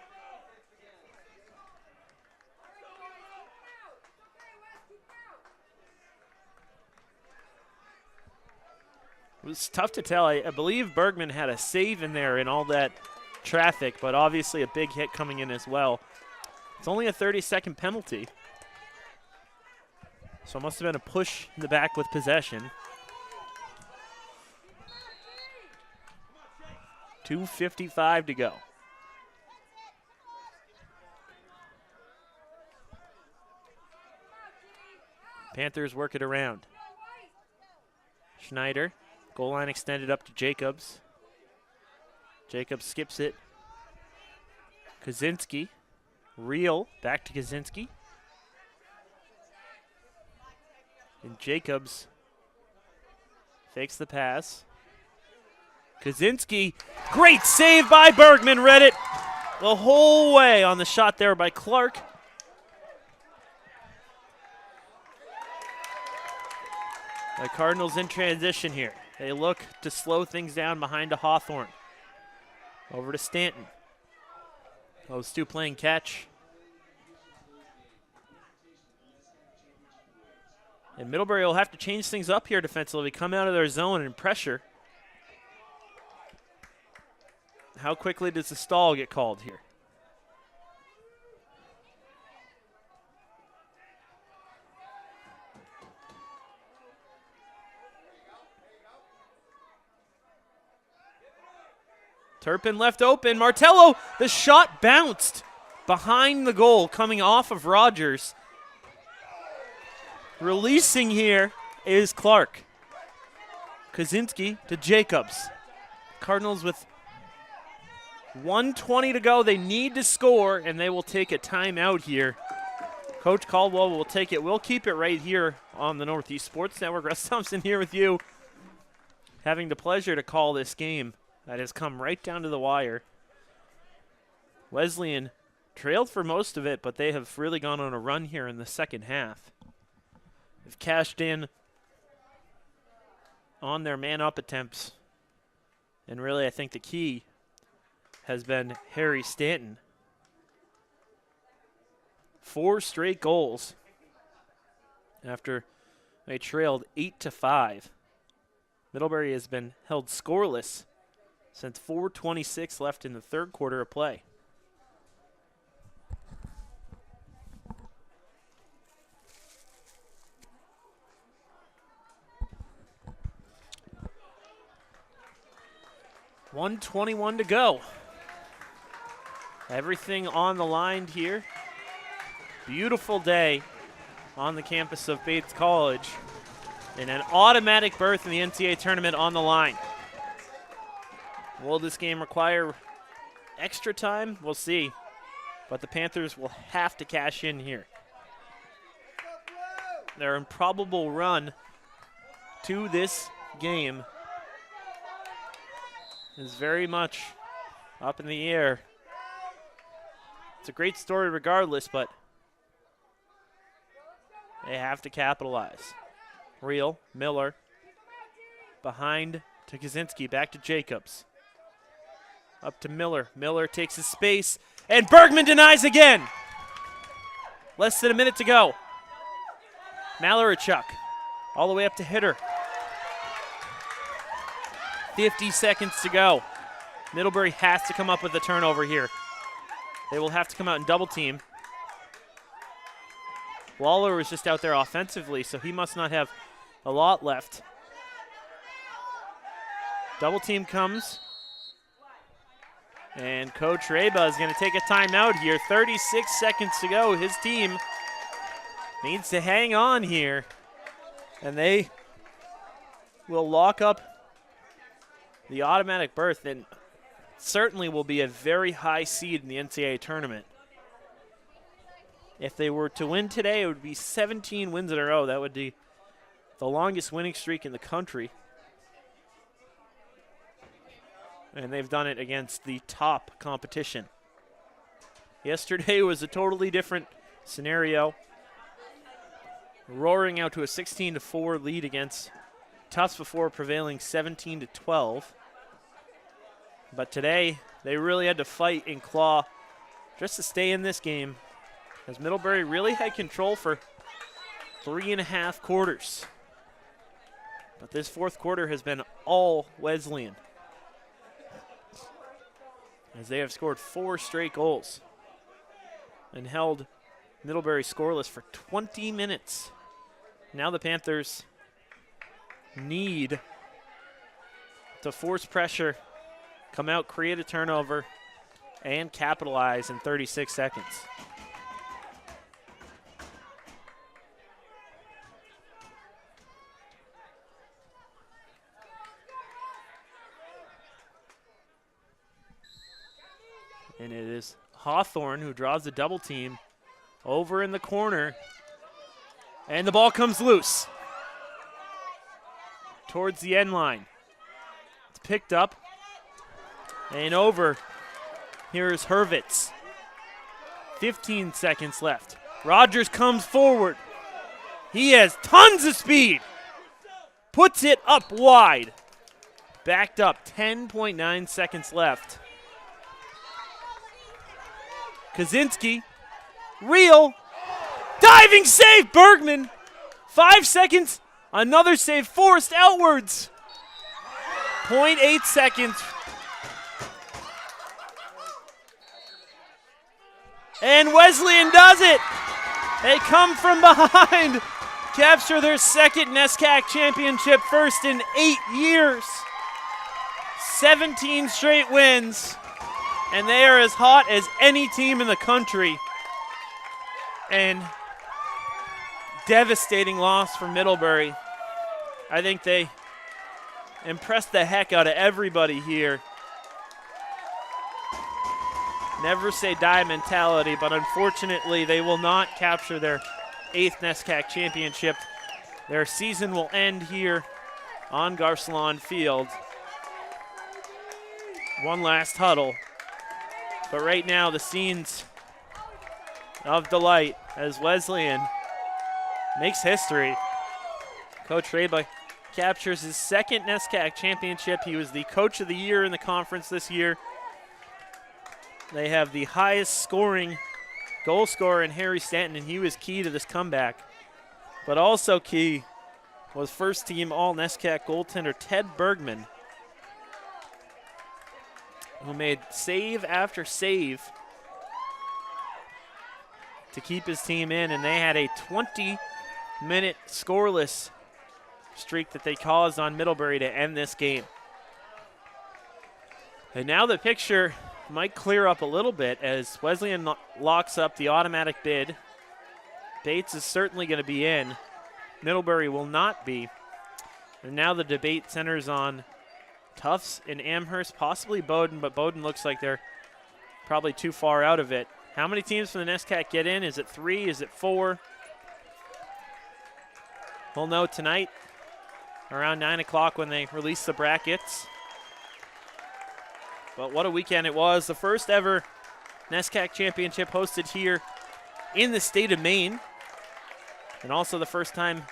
It was tough to tell. I believe Bergman had a save in there in all that traffic, but obviously a big hit coming in as well. It's only a 30-second penalty. So it must have been a push in the back with possession. 2:55 to go. Panthers work it around. Schneider, goal line extended up to Jacobs. Jacobs skips it. Kaczynski, Reel, back to Kaczynski. And Jacobs fakes the pass. Kaczynski, great save by Bergman, read it the whole way on the shot there by Clark. The Cardinals in transition here. They look to slow things down behind a Hawthorne. Over to Stanton. Those two playing catch. And Middlebury will have to change things up here defensively, come out of their zone and pressure. How quickly does the stall get called here? Turpin left open. Martello, the shot bounced behind the goal coming off of Rogers. Releasing here is Clark. Kaczynski to Jacobs. Cardinals with 1:20 to go. They need to score, and they will take a timeout here. Coach Caldwell will take it. We'll keep it right here on the Northeast Sports Network. Russ Thompson here with you, having the pleasure to call this game that has come right down to the wire. Wesleyan trailed for most of it, but they have really gone on a run here in the second half. They've cashed in on their man-up attempts. And really, I think the key has been Harry Stanton. 4 straight goals after they trailed 8-5. Middlebury has been held scoreless since 4:26 left in the third quarter of play. $1:21 to go. Everything on the line here. Beautiful day on the campus of Bates College. And an automatic berth in the NCAA tournament on the line. Will this game require extra time? We'll see. But the Panthers will have to cash in here. Their improbable run to this game is very much up in the air. It's a great story regardless, but they have to capitalize. Reel, Miller, behind to Kaczynski, back to Jacobs. Up to Miller. Miller takes his space, and Bergman denies again. Less than a minute to go. Malarichuk all the way up to Hitter. 50 seconds to go. Middlebury has to come up with a turnover here. They will have to come out and double team. Waller was just out there offensively, so he must not have a lot left. Double team comes. And Coach Reba is going to take a timeout here. 36 seconds to go. His team needs to hang on here. And they will lock up the automatic berth and certainly will be a very high seed in the NCAA tournament. If they were to win today, it would be 17 wins in a row. That would be the longest winning streak in the country. And they've done it against the top competition. Yesterday was a totally different scenario. Roaring out to a 16-4 lead against Tufts before prevailing 17-12. But today, they really had to fight and claw just to stay in this game, as Middlebury really had control for 3.5 quarters. But this fourth quarter has been all Wesleyan, as they have scored 4 straight goals and held Middlebury scoreless for 20 minutes. Now the Panthers need to force pressure come out, create a turnover, and capitalize in 36 seconds. And it is Hawthorne who draws the double team over in the corner. And the ball comes loose towards the end line. It's picked up and over. Here is Hurwitz. 15 seconds left. Rogers comes forward. He has tons of speed. Puts it up wide. Backed up, 10.9 seconds left. Kaczynski, reel, diving save, Bergman. 5 seconds, another save forced outwards. 0.8 seconds. And Wesleyan does it. They come from behind, capture their second NESCAC championship, first in 8 years. 17 straight wins. And they are as hot as any team in the country. And devastating loss for Middlebury. I think they impressed the heck out of everybody here. Never say die mentality, but unfortunately they will not capture their 8th NESCAC championship. Their season will end here on Garcelon Field. One last huddle. But right now, the scenes of delight as Wesleyan makes history. Coach Reba captures his second NESCAC championship. He was the coach of the year in the conference this year. They have the highest scoring goal scorer in Harry Stanton, and he was key to this comeback. But also key was first team all NESCAC goaltender Ted Bergman, who made save after save to keep his team in, and they had a 20-minute scoreless streak that they caused on Middlebury to end this game. And now the picture might clear up a little bit as Wesleyan locks up the automatic bid. Bates is certainly going to be in. Middlebury will not be. And now the debate centers on Tufts and Amherst, possibly Bowdoin, but Bowdoin looks like they're probably too far out of it. How many teams from the NESCAC get in? Is it 3? Is it 4? We'll know tonight around 9 o'clock when they release the brackets. But what a weekend it was. The first ever NESCAC championship hosted here in the state of Maine. And also the first time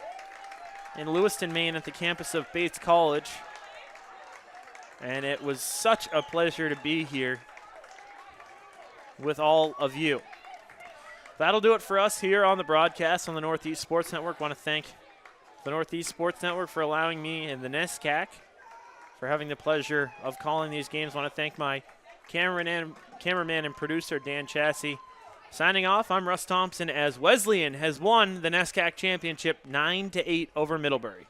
in Lewiston, Maine at the campus of Bates College. And it was such a pleasure to be here with all of you. That'll do it for us here on the broadcast on the Northeast Sports Network. I want to thank the Northeast Sports Network for allowing me and the NESCAC for having the pleasure of calling these games. I want to thank my cameraman and producer, Dan Chassie. Signing off, I'm Russ Thompson as Wesleyan has won the NESCAC championship 9-8 over Middlebury.